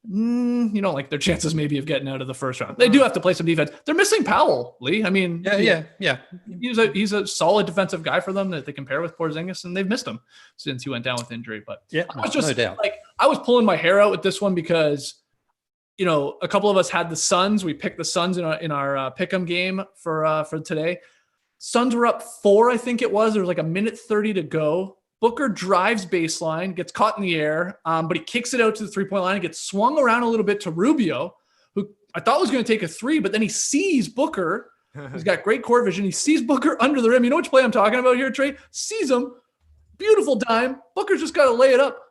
you don't like their chances maybe of getting out of the first round. They do have to play some defense. They're missing Powell, Lee. I mean, yeah. He's a solid defensive guy for them that they can pair with Porzingis, and they've missed him since he went down with injury. But I was just no doubt. I was pulling my hair out with this one because a couple of us had the Suns. We picked the Suns in our pick'em game for today. Suns were up 4, I think it was. There was like a minute 30 to go. Booker drives baseline, gets caught in the air, but he kicks it out to the 3-point line and gets swung around a little bit to Rubio, who I thought was going to take a 3, but then he sees Booker. He's got great court vision. He sees Booker under the rim. You know which play I'm talking about here, Trey? Sees him. Beautiful dime. Booker's just got to lay it up.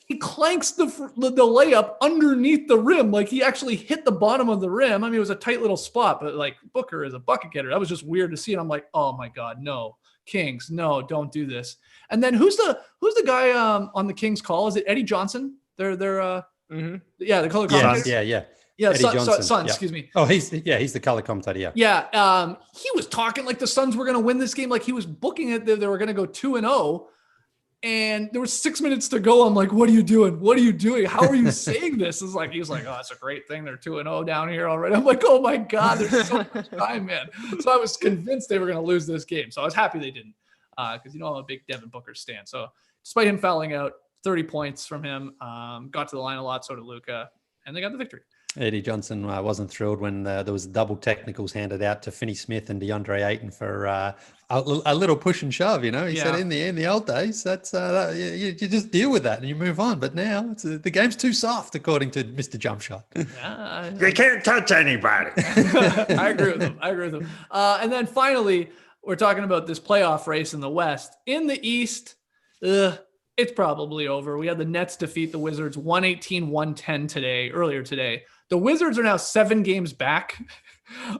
He clanks the layup underneath the rim. Like, he actually hit the bottom of the rim. I mean, it was a tight little spot, but like, Booker is a bucket getter. That was just weird to see. And I'm like, oh my God, no. Kings, no, don't do this. And then who's the guy on the Kings call? Is it Eddie Johnson? Their Yeah, the color Yeah, commentator. yeah. Yeah, Eddie Johnson. Suns, Yeah. excuse me. Oh, he's the color commentator. Yeah. Yeah, he was talking like the Suns were going to win this game. Like he was booking it. They were going to go 2-0. And there was 6 minutes to go. I'm like, what are you doing? What are you doing? How are you saying this? It's like, he's like, oh, that's a great thing. They're 2-0 down here already. I'm like, oh my God, there's so much time, man. So I was convinced they were going to lose this game. So I was happy they didn't, because I'm a big Devin Booker stan. So despite him fouling out, 30 points from him, got to the line a lot. So did Luka, and they got the victory. Eddie Johnson wasn't thrilled when there was double technicals handed out to Finney Smith and DeAndre Ayton for a little push and shove. He said in the old days, that's you just deal with that and you move on. But now the game's too soft, according to Mr. Jump Shot. You can't touch anybody. I agree with him. And then finally, we're talking about this playoff race in the West. In the East, it's probably over. We had the Nets defeat the Wizards 118-110 earlier today. The Wizards are now 7 games back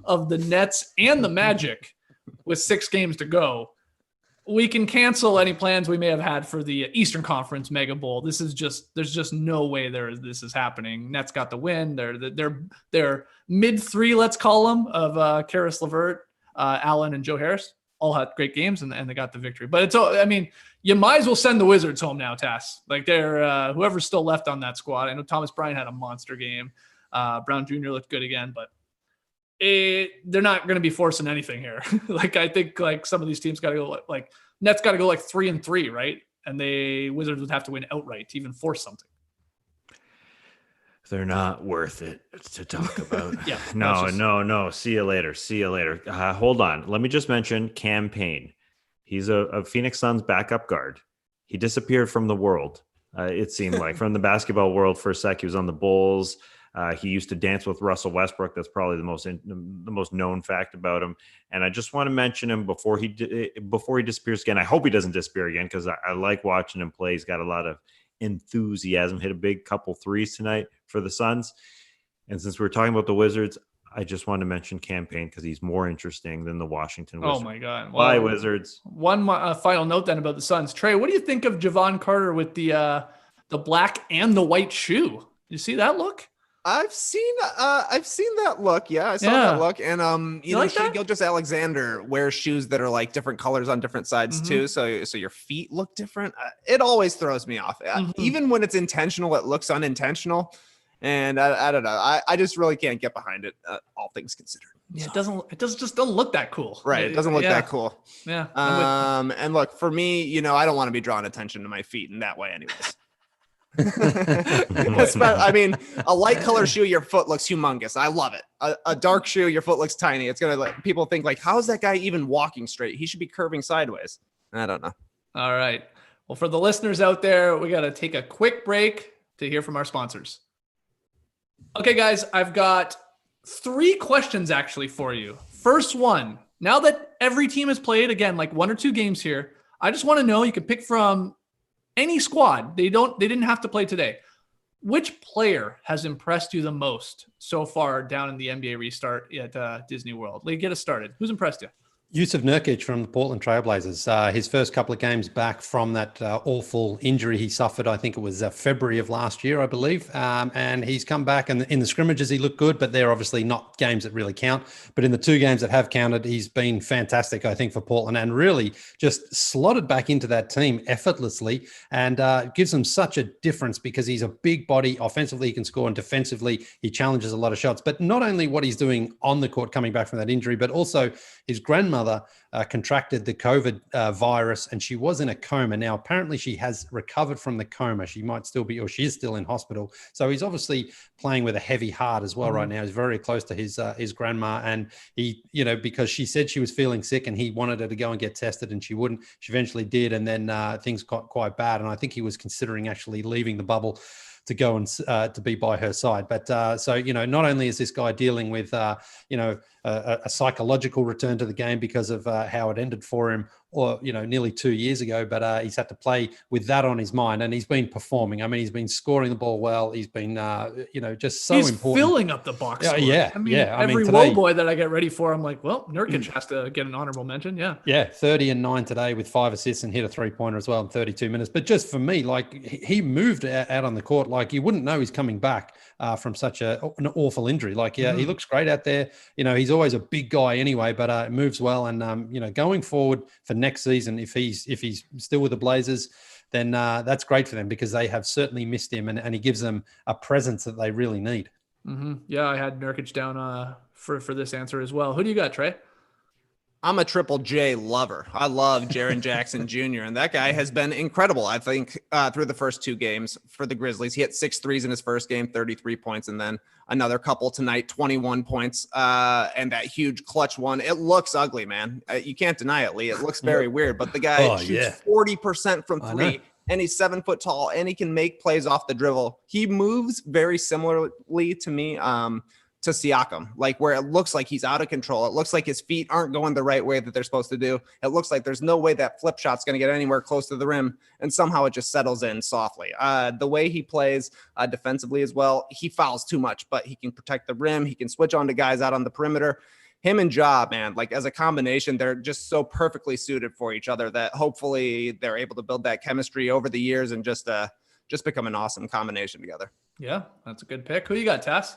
of the Nets and the Magic with 6 games to go. We can cancel any plans we may have had for the Eastern Conference Mega Bowl. There's just no way this is happening. Nets got the win. They're mid 3, let's call them, of Karis LeVert, Allen, and Joe Harris. All had great games and they got the victory. But you might as well send the Wizards home now, Tass. Like they're whoever's still left on that squad. I know Thomas Bryant had a monster game. Brown Jr. looked good again, but they're not going to be forcing anything here. I think some of these teams got to go Nets got to go 3-3, right? And Wizards would have to win outright to even force something. They're not worth it to talk about. Yeah. No. See you later. Hold on. Let me just mention Cam Payne. He's a Phoenix Suns backup guard. He disappeared from the world. It seemed like from the basketball world for a sec. He was on the Bulls. He used to dance with Russell Westbrook. That's probably the most known fact about him. And I just want to mention him before he disappears again. I hope he doesn't disappear again because I like watching him play. He's got a lot of enthusiasm. Hit a big couple threes tonight for the Suns. And since we're talking about the Wizards, I just want to mention Cam Payne because he's more interesting than the Washington Wizards. Oh my God! Bye, Wizards. One final note then about the Suns. Trey, what do you think of Javon Carter with the black and the white shoe? You see that look? I've seen that look. Yeah, I saw that look. And Shai Gilgeous-Alexander wears shoes that are different colors on different sides too. So your feet look different. It always throws me off. Even when it's intentional, it looks unintentional. And I don't know. I just really can't get behind it. All things considered. Yeah, it doesn't look that cool. Right. It doesn't look that cool. Yeah. And look, for me, I don't want to be drawing attention to my feet in that way anyways. I mean, a light color shoe, your foot looks humongous. I love it. A dark shoe, your foot looks tiny. It's gonna people think how is that guy even walking straight? He should be curving sideways. I don't know. All right. Well, for the listeners out there, we got to take a quick break to hear from our sponsors. Okay, guys, I've got 3 questions actually for you. First one: now that every team has played again, 1 or 2 games here, I just want to know. You can pick from any squad. They didn't have to play today. Which player has impressed you the most so far down in the NBA restart at Disney World? Get us started. Who's impressed you? Yusuf Nurkic from the Portland Trailblazers. His first couple of games back from that awful injury he suffered, I think it was February of last year, I believe. And he's come back, and in the scrimmages he looked good, but they're obviously not games that really count. But in the 2 games that have counted, he's been fantastic, I think, for Portland, and really just slotted back into that team effortlessly, and gives them such a difference because he's a big body. Offensively, he can score, and defensively, he challenges a lot of shots. But not only what he's doing on the court coming back from that injury, but also his grandmother contracted the COVID virus, and she was in a coma. Now, apparently she has recovered from the coma. She might still be, or she is still in hospital. So he's obviously playing with a heavy heart as well right now. He's very close to his grandma, and he, because she said she was feeling sick and he wanted her to go and get tested, and she wouldn't. She eventually did, and then things got quite bad. And I think he was considering actually leaving the bubble to go and to be by her side. But so, not only is this guy dealing with, a a psychological return to the game because of how it ended for him, or nearly 2 years ago. But he's had to play with that on his mind, and he's been performing. I mean, he's been scoring the ball well. He's been just so he's important. Filling up the box score. Yeah. I mean, yeah. every today, woe boy that I get ready for, I'm like, well, Nurkic has to get an honorable mention. Yeah. Yeah, 30 and 9 today with 5 assists and hit a 3-pointer as well in 32 minutes. But just for me, like, he moved out on the court like you wouldn't know he's coming back from such an awful injury. Like, he looks great out there. He's always a big guy anyway, but moves well. And going forward for next season, if he's still with the Blazers, then that's great for them, because they have certainly missed him, and he gives them a presence that they really need. Mm-hmm. Yeah, I had Nurkic down for this answer as well. Who do you got, Trey? I'm a Triple J lover. I love Jaren Jackson Jr., and that guy has been incredible, I think, through the first 2 games for the Grizzlies. He hit 6 threes in his first game, 33 points, and then another couple tonight, 21 points, and that huge clutch one. It looks ugly, man. You can't deny it, Lee. It looks very weird, but the guy shoots 40% from 3, and he's 7 foot tall, and he can make plays off the dribble. He moves very similarly to me, to Siakam, like where it looks like he's out of control. It looks like his feet aren't going the right way that they're supposed to do. It looks like there's no way that flip shot's going to get anywhere close to the rim, and somehow it just settles in softly. The way he plays defensively as well, he fouls too much, but he can protect the rim. He can switch on to guys out on the perimeter. Him and Ja, man, like as a combination, they're just so perfectly suited for each other that hopefully they're able to build that chemistry over the years and just become an awesome combination together. Yeah, that's a good pick. Who you got, Tess?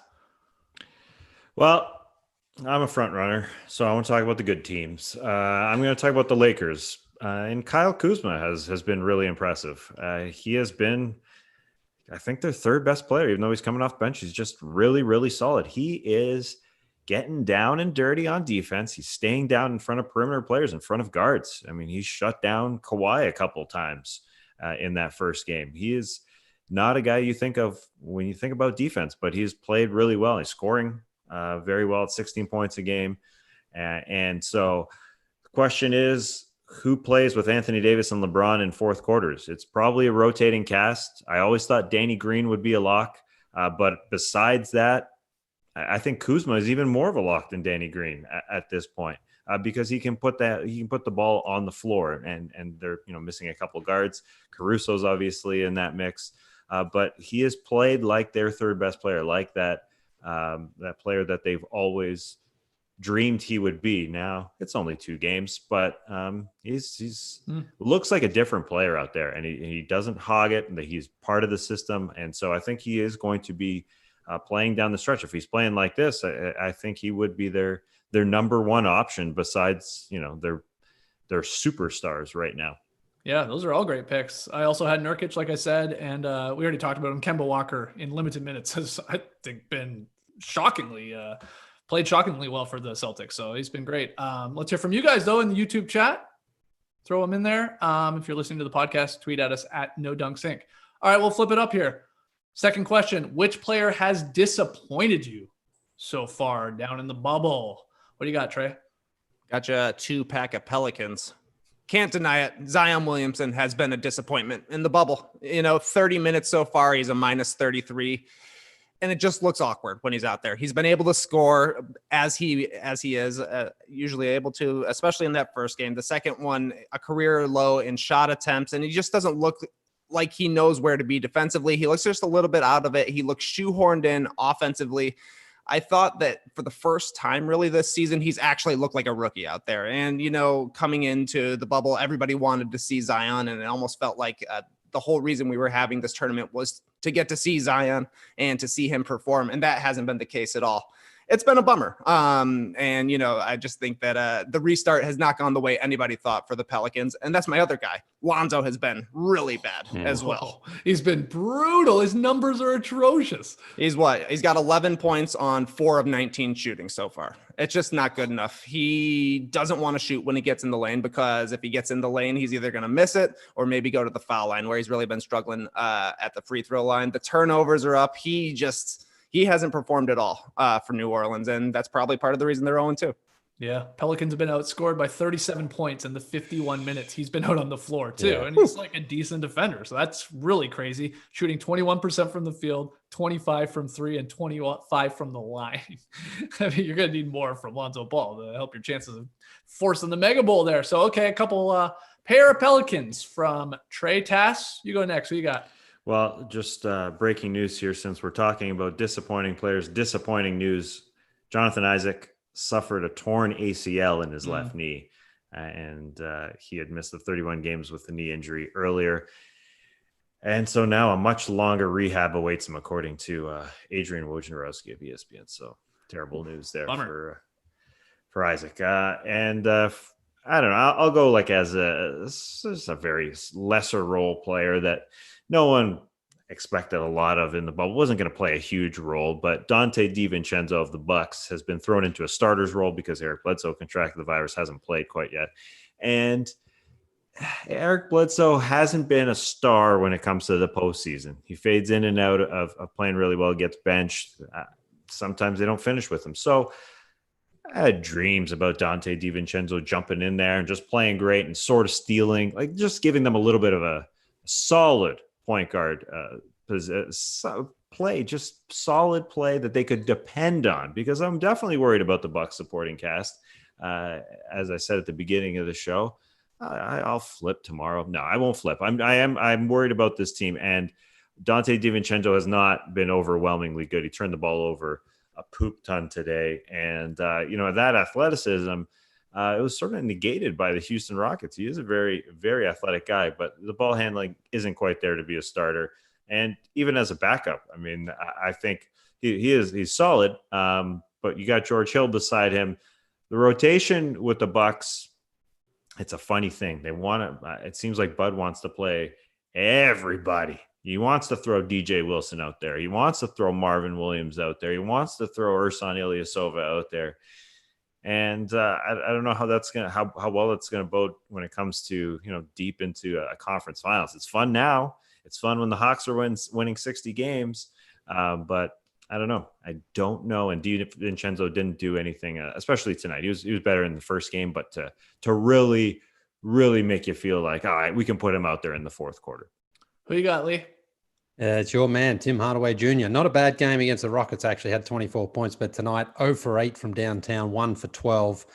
Well, I'm a front runner, so I want to talk about the good teams. I'm going to talk about the Lakers. And Kyle Kuzma has been really impressive. He has been, I think, their 3rd best player, even though he's coming off bench. He's just really, really solid. He is getting down and dirty on defense. He's staying down in front of perimeter players, in front of guards. I mean, he shut down Kawhi a couple times in that first game. He is not a guy you think of when you think about defense, but he's played really well. He's scoring very well at 16 points a game. And so the question is, who plays with Anthony Davis and LeBron in fourth quarters? It's probably a rotating cast. I always thought Danny Green would be a lock. But besides that, I think Kuzma is even more of a lock than Danny Green at this point, because he can put the ball on the floor, and they're missing a couple guards. Caruso's obviously in that mix, but he has played like their 3rd best player, like that player that they've always dreamed he would be. Now it's only 2 games, but he's looks like a different player out there, and he doesn't hog it, and that he's part of the system. And so I think he is going to be playing down the stretch. If he's playing like this, I think he would be their number 1 option besides, their superstars right now. Yeah, those are all great picks. I also had Nurkic, like I said, and we already talked about him. Kemba Walker in limited minutes has, I think, been played shockingly well for the Celtics. So he's been great. Let's hear from you guys, though, in the YouTube chat. Throw them in there. If you're listening to the podcast, tweet at us at NoDunkSync. All right, we'll flip it up here. Second question, which player has disappointed you so far down in the bubble? What do you got, Trey? Gotcha. 2-pack of Pelicans. Can't deny it. Zion Williamson has been a disappointment in the bubble. 30 minutes so far, he's a minus 33. And it just looks awkward when he's out there. He's been able to score as he is usually able to, especially in that first game. The second one, a career low in shot attempts, and he just doesn't look like he knows where to be defensively. He looks just a little bit out of it. He looks shoehorned in offensively. I thought that for the first time really this season, he's actually looked like a rookie out there. And, coming into the bubble, everybody wanted to see Zion, and it almost felt like the whole reason we were having this tournament was to get to see Zion and to see him perform. And that hasn't been the case at all. It's been a bummer. I just think that the restart has not gone the way anybody thought for the Pelicans. And that's my other guy. Lonzo has been really bad as well. He's been brutal. His numbers are atrocious. He's got 11 points on 4 of 19 shooting so far. It's just not good enough. He doesn't want to shoot when he gets in the lane, because if he gets in the lane, he's either going to miss it or maybe go to the foul line, where he's really been struggling at the free throw line. The turnovers are up. He hasn't performed at all for New Orleans, and that's probably part of the reason they're 0-2. Yeah, Pelicans have been outscored by 37 points in the 51 minutes he's been out on the floor too. Yeah. And he's like a decent defender. So that's really crazy. Shooting 21% from the field, 25 from three, and 25 from the line. I mean, you're going to need more from Lonzo Ball to help your chances of forcing the Mega Bowl there. So, okay, a couple pair of Pelicans from Trey Tass. You go next. Who you got? Well, just breaking news here, since we're talking about disappointing players, disappointing news. Jonathan Isaac suffered a torn ACL in his left knee, and he had missed the 31 games with the knee injury earlier. And so now a much longer rehab awaits him, according to Adrian Wojnarowski of ESPN. So terrible news there for Isaac. I don't know. I'll go like as a very lesser role player that no one expected a lot of in the bubble. Wasn't going to play a huge role, but Dante Di Vincenzo of the Bucks has been thrown into a starter's role because Eric Bledsoe contracted the virus, hasn't played quite yet. And Eric Bledsoe hasn't been a star when it comes to the postseason. He fades in and out of playing really well, gets benched. Sometimes they don't finish with him. So I had dreams about Dante Di Vincenzo jumping in there and just playing great and sort of stealing, like just giving them a little bit of a solid point guard play, just solid play that they could depend on, because I'm definitely worried about the Bucks supporting cast. As I said at the beginning of the show, I'll flip tomorrow. No, I won't flip. I'm worried about this team, and Dante Di Vincenzo has not been overwhelmingly good. He turned the ball over a poop ton today, and that athleticism, it was sort of negated by the Houston Rockets. He is a very, very athletic guy, but the ball handling isn't quite there to be a starter. And even as a backup, I mean, I think he's solid. But you got George Hill beside him. The rotation with the Bucks, it's a funny thing. They want to. It seems like Bud wants to play everybody. He wants to throw DJ Wilson out there. He wants to throw Marvin Williams out there. He wants to throw Ersan Ilyasova out there. And I don't know how that's gonna how well it's gonna bode when it comes to deep into a conference finals. It's fun now. It's fun when the Hawks are winning 60 games, but I don't know. I don't know. And Di Vincenzo didn't do anything, especially tonight. He was better in the first game, but to really make you feel like, all right, we can put him out there in the fourth quarter. Who you got, Lee? It's your man, Tim Hardaway Jr. Not a bad game against the Rockets, actually had 24 points, but tonight 0 for 8 from downtown, 1 for 12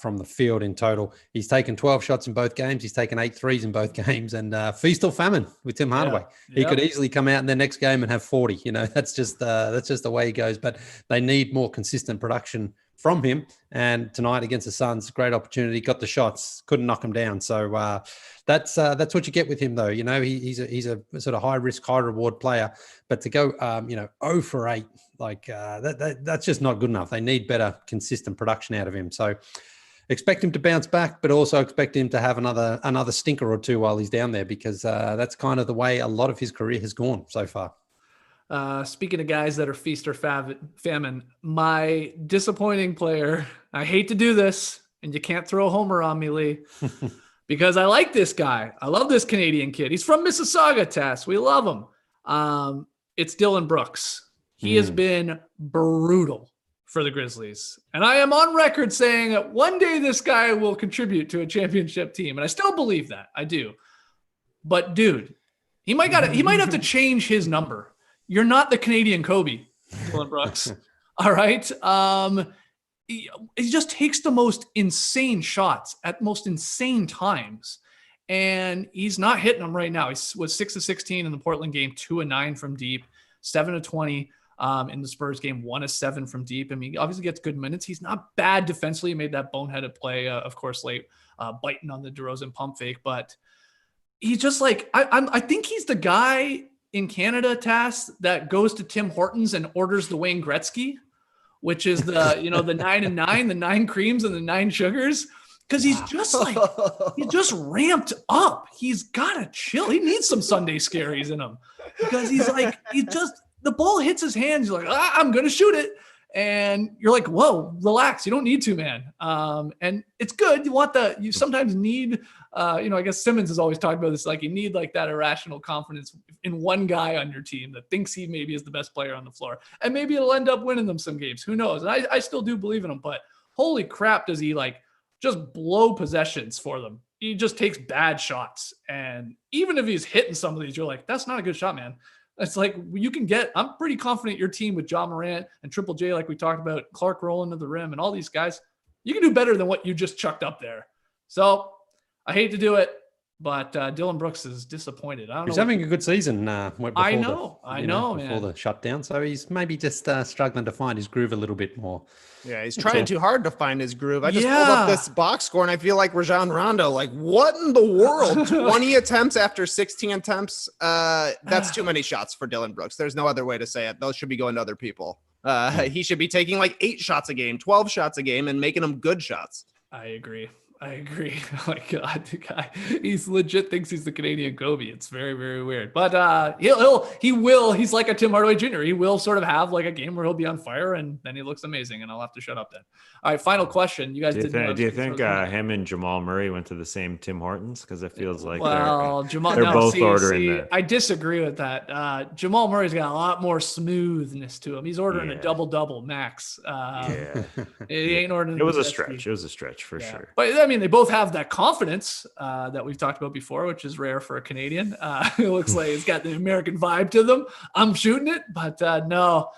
from the field in total. He's taken 12 shots in both games. He's taken 8 threes in both games, and feast or famine with Tim Hardaway. Yeah. He could easily come out in the next game and have 40. That's just the way he goes, but they need more consistent production from him. And tonight against the Suns, great opportunity, got the shots, couldn't knock him down. So that's what you get with him, though. He's a sort of high risk, high reward player. But to go 0 for 8, like that's just not good enough. They need better consistent production out of him. So expect him to bounce back, but also expect him to have another stinker or two while he's down there, because that's kind of the way a lot of his career has gone so far. Speaking of guys that are feast or famine, my disappointing player, I hate to do this, and you can't throw a homer on me, Lee, because I like this guy. I love this Canadian kid. He's from Mississauga, Tess. We love him. It's Dylan Brooks. He has been brutal for the Grizzlies. And I am on record saying that one day this guy will contribute to a championship team. And I still believe that. I do. But dude, he might have to change his number. You're not the Canadian Kobe, Dylan Brooks. All right. He just takes the most insane shots at most insane times. And he's not hitting them right now. He was 6 of 16 in the Portland game, 2 of 9 from deep, 7 of 20 in the Spurs game, 1 of 7 from deep. I mean, he obviously gets good minutes. He's not bad defensively. He made that boneheaded play, of course, late, biting on the DeRozan pump fake. But he's just like, I think he's the guy in Canada, Tass, that goes to Tim Hortons and orders the Wayne Gretzky, which is the, the 9 and 9, the 9 creams and the 9 sugars. Cause he's just like, he just ramped up. He's got to chill. He needs some Sunday scaries in him, because he's like, the ball hits his hands. You're like, I'm going to shoot it. And you're like, whoa, relax. You don't need to, man. And it's good. You sometimes need, I guess Simmons has always talked about this. Like, you need like that irrational confidence in one guy on your team that thinks he maybe is the best player on the floor, and maybe it'll end up winning them some games. Who knows? And I still do believe in him, but holy crap, does he like just blow possessions for them. He just takes bad shots. And even if he's hitting some of these, you're like, that's not a good shot, man. It's like I'm pretty confident your team with John Morant and Triple J, like we talked about, Clark rolling to the rim and all these guys, you can do better than what you just chucked up there. So I hate to do it, but Dylan Brooks is disappointed. I don't know. He's having a good season. Before the shutdown. So he's maybe just struggling to find his groove a little bit more. Yeah, he's trying too hard to find his groove. I just pulled up this box score and I feel like Rajon Rondo. Like, what in the world? 20 attempts after 16 attempts. That's too many shots for Dylan Brooks. There's no other way to say it. Those should be going to other people. He should be taking like 8 shots a game, 12 shots a game, and making them good shots. I agree. Oh my God, the guy, he's legit thinks he's the Canadian Kobe. It's very, very weird. But he will. He's like a Tim Hardaway Jr. He will sort of have like a game where he'll be on fire, and then he looks amazing. And I'll have to shut up then. All right, final question. You guys do you think him and Jamal Murray went to the same Tim Hortons? Because it feels like they're both ordering that. I disagree with that. Jamal Murray's got a lot more smoothness to him. He's ordering a double max. He ain't ordering. It was a stretch. It was a stretch for sure. But I mean, they both have that confidence that we've talked about before, which is rare for a Canadian. It looks like it's got the American vibe to them. I'm shooting it, but no,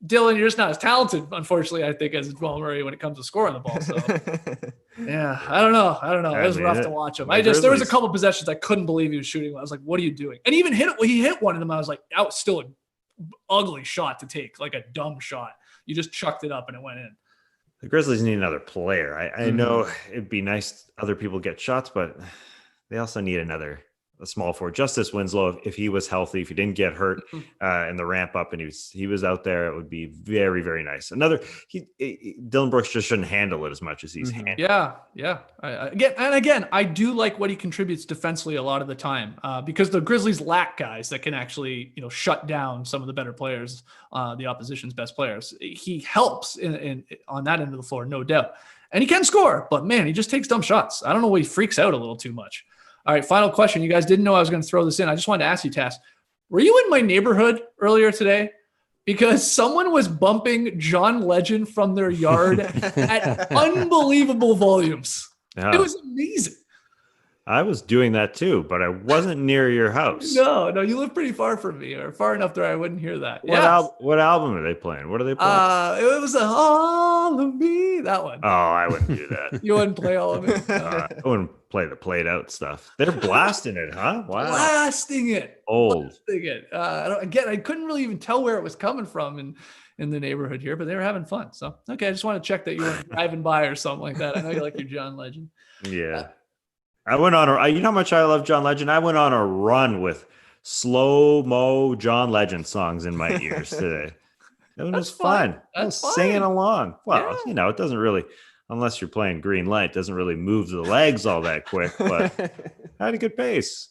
Dylan, you're just not as talented, unfortunately, I think, as Jamal Murray when it comes to scoring the ball. So, yeah, I don't know. It was rough to watch him. There was a couple possessions I couldn't believe he was shooting. I was like, what are you doing? And he even he hit one of them. I was like, that was still an ugly shot to take, like a dumb shot. You just chucked it up and it went in. The Grizzlies need another player. I know it'd be nice other people get shots, but they also need a small forward. Justice Winslow, if he was healthy, if he didn't get hurt in the ramp up and he was out there, it would be very, very nice. Dylan Brooks just shouldn't handle it as much as he's handling. Yeah. Again, I do like what he contributes defensively a lot of the time because the Grizzlies lack guys that can actually, shut down some of the better players, the opposition's best players. He helps in on that end of the floor, no doubt. And he can score, but man, he just takes dumb shots. I don't know why he freaks out a little too much. All right, final question. You guys didn't know I was going to throw this in. I just wanted to ask you, Tass, were you in my neighborhood earlier today? Because someone was bumping John Legend from their yard at unbelievable volumes. Yeah. It was amazing. I was doing that too, but I wasn't near your house. No, you live pretty far from me, or far enough that I wouldn't hear that. What album are they playing? What are they playing? It was All of Me, that one. Oh, I wouldn't do that. You wouldn't play All of Me? I wouldn't play the played out stuff. They're blasting it, huh? Wow. Blasting it. Old. Blasting it. I couldn't really even tell where it was coming from in the neighborhood here, but they were having fun. So, okay, I just want to check that you weren't driving by or something like that. I know you like your John Legend. Yeah. I went on you know how much I love John Legend? I went on a run with slow-mo John Legend songs in my ears today. It was fun. I was singing along. Well, it doesn't really, unless you're playing Green Light, doesn't really move the legs all that quick, but I had a good pace.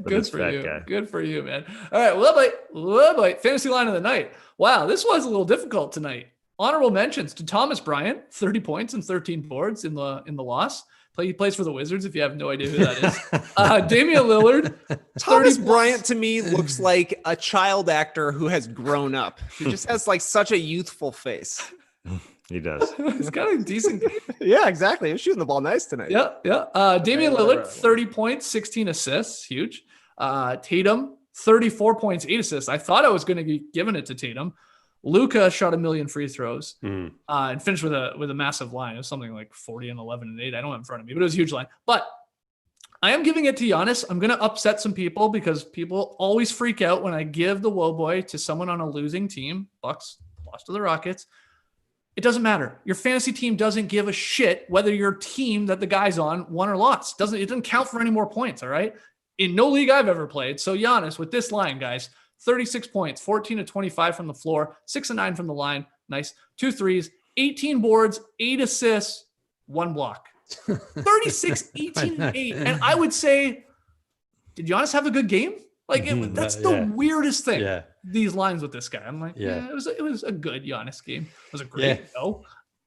Good for you. Guy. Good for you, man. All right, well, fantasy line of the night. Wow, this was a little difficult tonight. Honorable mentions to Thomas Bryant, 30 points and 13 boards in the loss. He plays for the Wizards, if you have no idea who that is. Damian Lillard. Thomas Bryant to me looks like a child actor who has grown up. He just has like such a youthful face. He does. He's got a decent game. Yeah, exactly. He was shooting the ball nice tonight. Yeah. Damian Lillard, 30 points, 16 assists. Huge. Tatum, 34 points, 8 assists. I thought I was going to be giving it to Tatum. Luka shot 1 million free throws and finished with a massive line. It was something like 40 and 11 and 8. I don't have it in front of me, but it was a huge line. But I am giving it to Giannis. I'm going to upset some people because people always freak out when I give the woe boy to someone on a losing team. Bucks lost to the Rockets. It doesn't matter. Your fantasy team doesn't give a shit whether your team that the guy's on won or lost. It doesn't count for any more points, all right? In no league I've ever played. So Giannis, with this line, guys, 36 points, 14 to 25 from the floor, 6 and 9 from the line. Nice. 2 threes, 18 boards, 8 assists, 1 block. 36, 18, and 8. And I would say, did Giannis have a good game? Like, that's the weirdest thing. Yeah. These lines with this guy. I'm like, it was a good Giannis game. It was a great go.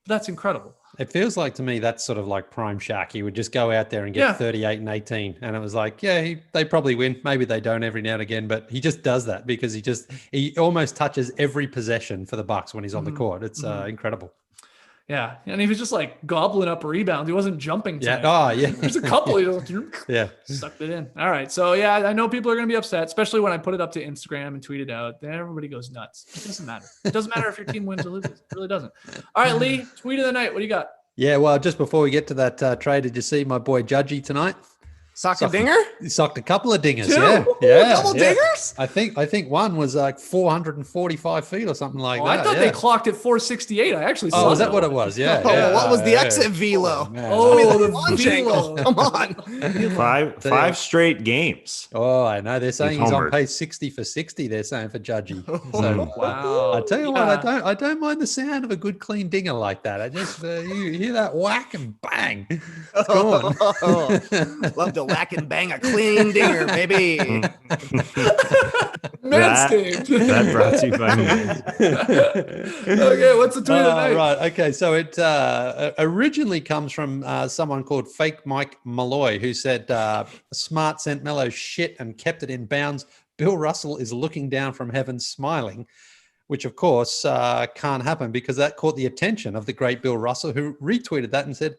That's incredible. It feels like to me that's sort of like prime Shaq. He would just go out there and get 38 and 18. And it was like, they probably win. Maybe they don't every now and again, but he just does that because he almost touches every possession for the Bucks when he's on the court. It's incredible. Yeah, and he was just like gobbling up rebounds. He wasn't jumping. Yeah. Tonight. Oh, yeah. There's a couple. He just Yeah. sucked it in. All right. So yeah, I know people are going to be upset, especially when I put it up to Instagram and tweet it out. Then everybody goes nuts. It doesn't matter. It doesn't matter if your team wins or loses. It really doesn't. All right, Lee, tweet of the night. What do you got? Yeah. Well, just before we get to that trade, did you see my boy Judgy tonight? Sock a dinger? He socked a couple of dingers. Two? Yeah. Double dingers? I think one was like 445 feet or something like that. I thought they clocked at 468. I actually saw Oh, is that what it was? Yeah. Oh, yeah. what was the Yeah. exit velo? Man. Oh, the Launch angle. velo. Come on. Five straight games. Oh, I know. They're saying he's on homered. pace 60 for 60. They're saying for Judgy. So Wow. I tell you Yeah. what, I don't mind the sound of a good clean dinger like that. I just you hear that whack and bang. It's gone. Love to whack and bang a clean dinger, baby. Manscaped. That brought to you by me. Okay, what's the tweet of the night? Right. Okay. So it originally comes from someone called Fake Mike Malloy, who said, Smart sent Melo shit and kept it in bounds. Bill Russell is looking down from heaven smiling, which of course can't happen because that caught the attention of the great Bill Russell, who retweeted that and said,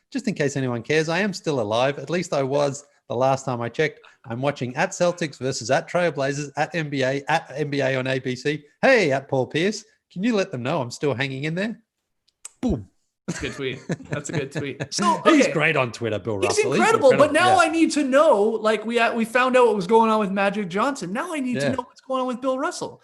just in case anyone cares, I am still alive. At least I was the last time I checked. I'm watching at Celtics versus at Trailblazers, at NBA on ABC. Hey, at Paul Pierce. Can you let them know I'm still hanging in there? Boom. That's a good tweet. That's a good tweet. So He's okay. great on Twitter, Bill He's Russell. incredible, but now Yeah. I need to know. Like we found out what was going on with Magic Johnson. Now I need to Yeah. know what's going on with Bill Russell,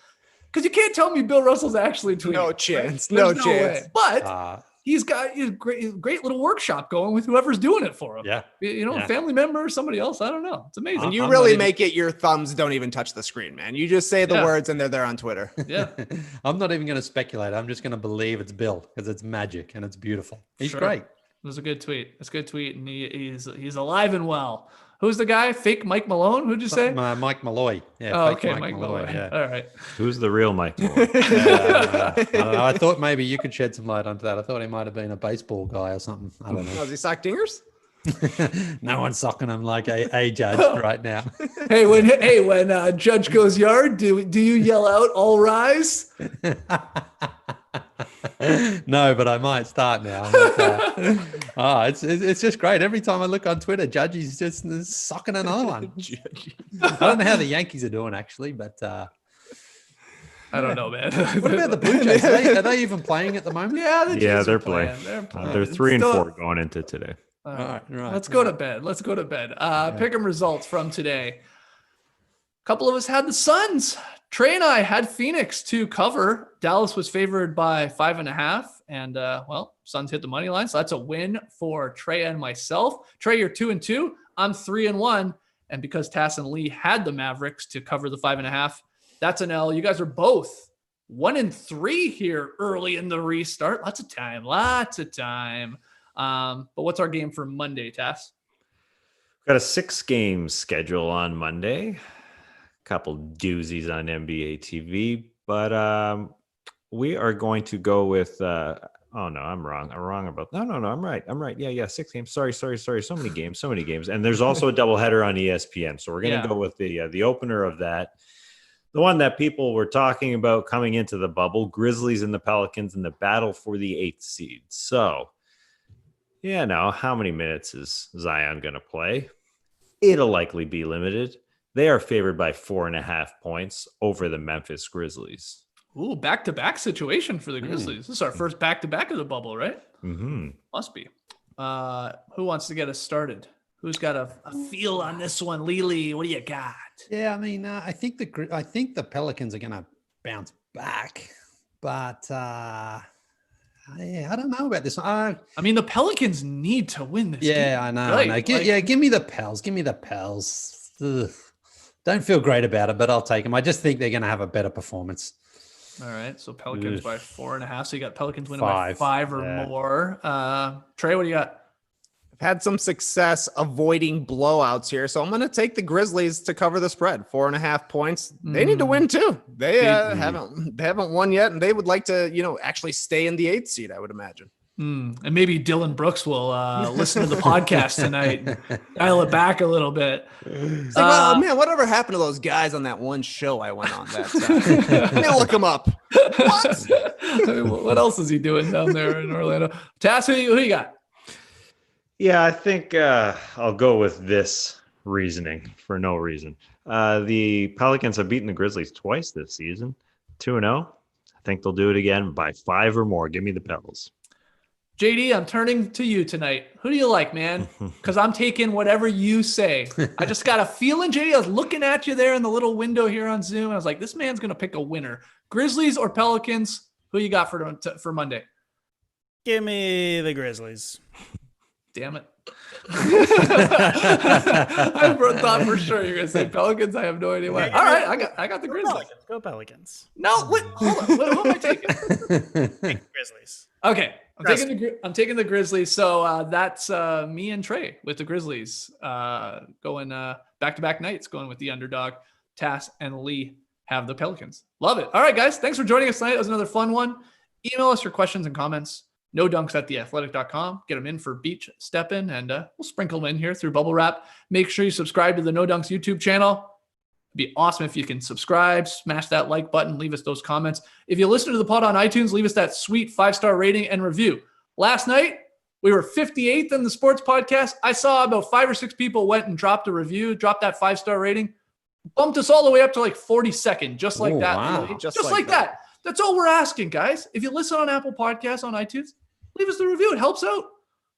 because you can't tell me Bill Russell's actually tweeting. No right? chance. There's No chance. way. But he's got a great little workshop going with whoever's doing it for him. Yeah. You know, Yeah. a family member or somebody else. I don't know. It's amazing. When you I'm really not even- make it, your thumbs don't even touch the screen, man. You just say the Yeah. words and they're there on Twitter. Yeah. I'm not even going to speculate. I'm just going to believe it's Bill because it's magic and it's beautiful. He's Sure. great. It was a good tweet. It's a good tweet, and he's alive and well. Who's the guy? Fake Mike Malone? Who'd you say? Mike Malloy. Yeah. Oh, fake okay, Mike Malone. Yeah. All right. Who's the real Mike Moore? I don't know. I thought maybe you could shed some light onto that. I thought he might have been a baseball guy or something. I don't know. Does he sock dingers? No one's socking him like a judge right now. Hey, when Judge goes yard, do you yell out "All rise"? No, but I might start now. But, it's just great. Every time I look on Twitter, Judgy's just socking another one. I don't know how the Yankees are doing actually, but I don't know, man. what about the Blue Jays? Are they even playing at the moment? Yeah, the Yeah, Jays they're are playing. They're playing. They're 3 and Still- 4 going into today. All Right. Let's go to bed. Pick 'em results from today. A couple of us had the Suns. Trey and I had Phoenix to cover. Dallas was favored by 5.5, and Suns hit the money line, so that's a win for Trey and myself. Trey, you're 2-2. I'm 3-1, and because Tass and Lee had the Mavericks to cover the 5.5, that's an L. You guys are both 1-3 here early in the restart. Lots of time. But what's our game for Monday, Tass? Got a 6-game schedule on Monday. Couple doozies on NBA TV, but we are going to go with oh no, I'm wrong about no, I'm right. Yeah, 6 games. Sorry. So many games. And there's also a doubleheader on ESPN. So we're gonna go with the opener of that. The one that people were talking about coming into the bubble, Grizzlies and the Pelicans in the battle for the 8th seed. So now how many minutes is Zion gonna play? It'll likely be limited. They are favored by 4.5 points over the Memphis Grizzlies. Ooh, back-to-back situation for the Grizzlies. This is our first back-to-back of the bubble, right? Mm-hmm. Must be. Who wants to get us started? Who's got a feel on this one? Lily, what do you got? Yeah, I mean, I think the Pelicans are going to bounce back, but I don't know about this one. I mean, the Pelicans need to win this game. Yeah, I know. Right? Give me the Pels. Ugh. Don't feel great about it, but I'll take them. I just think they're going to have a better performance. All right, so Pelicans by 4.5. So you got Pelicans winning 5. by 5 or more. Trey, what do you got? I've had some success avoiding blowouts here, so I'm going to take the Grizzlies to cover the spread. 4.5 points. They need to win too. They haven't won yet, and they would like to, actually stay in the 8th seed, I would imagine. And maybe Dylan Brooks will listen to the podcast tonight and dial it back a little bit. It's like, well, man, whatever happened to those guys on that one show I went on? That let me look them up. What else is he doing down there in Orlando? Tass, who you got? Yeah, I think I'll go with this reasoning for no reason. The Pelicans have beaten the Grizzlies twice this season, 2-0. I think they'll do it again by 5 or more. Give me the Pels. JD, I'm turning to you tonight. Who do you like, man? Because I'm taking whatever you say. I just got a feeling, JD. I was looking at you there in the little window here on Zoom. I was like, this man's going to pick a winner. Grizzlies or Pelicans? Who you got for Monday? Give me the Grizzlies. Damn it. I thought for sure you're going to say Pelicans. I have no idea why. All right, I got the Grizzlies. Go Pelicans. No, wait, hold on. What am I taking? Grizzlies. Okay. I'm taking the Grizzlies. So that's me and Trey with the Grizzlies going back-to-back nights, going with the underdog. Tass and Lee have the Pelicans. Love it. All right, guys. Thanks for joining us tonight. It was another fun one. Email us your questions and comments. NoDunks@theathletic.com. Get them in for Beach Step In, and we'll sprinkle them in here through Bubble Wrap. Make sure you subscribe to the No Dunks YouTube channel. It'd be awesome if you can subscribe, smash that like button, leave us those comments. If you listen to the pod on iTunes, leave us that sweet 5-star rating and review. Last night, we were 58th in the sports podcast. I saw about 5 or 6 people went and dropped a review, dropped that 5-star rating, bumped us all the way up to like 42nd, just like that. Wow. Just like that. That's all we're asking, guys. If you listen on Apple Podcasts, on iTunes, leave us the review. It helps out.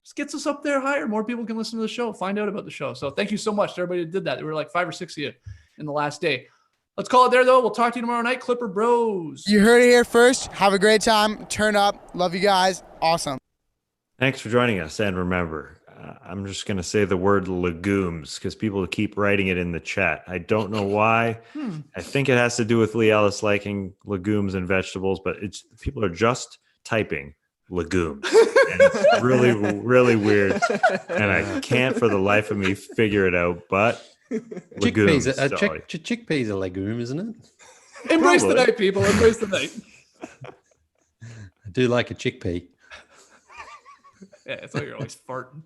Just gets us up there higher. More people can listen to the show, find out about the show. So thank you so much to everybody that did that. There were like 5 or 6 of you in the last day. Let's call it there, though. We'll talk to you tomorrow night. Clipper Bros. You heard it here first. Have a great time. Turn up. Love you guys. Awesome. Thanks for joining us. And remember, I'm just going to say the word legumes because people keep writing it in the chat. I don't know why. I think it has to do with Lee Ellis liking legumes and vegetables, but people are just typing legumes. And it's really, really weird. And I can't for the life of me figure it out, but legumes. Chickpeas a legume, isn't it? Embrace the night, people. Embrace the night. I do like a chickpea. Yeah, it's like you're always farting.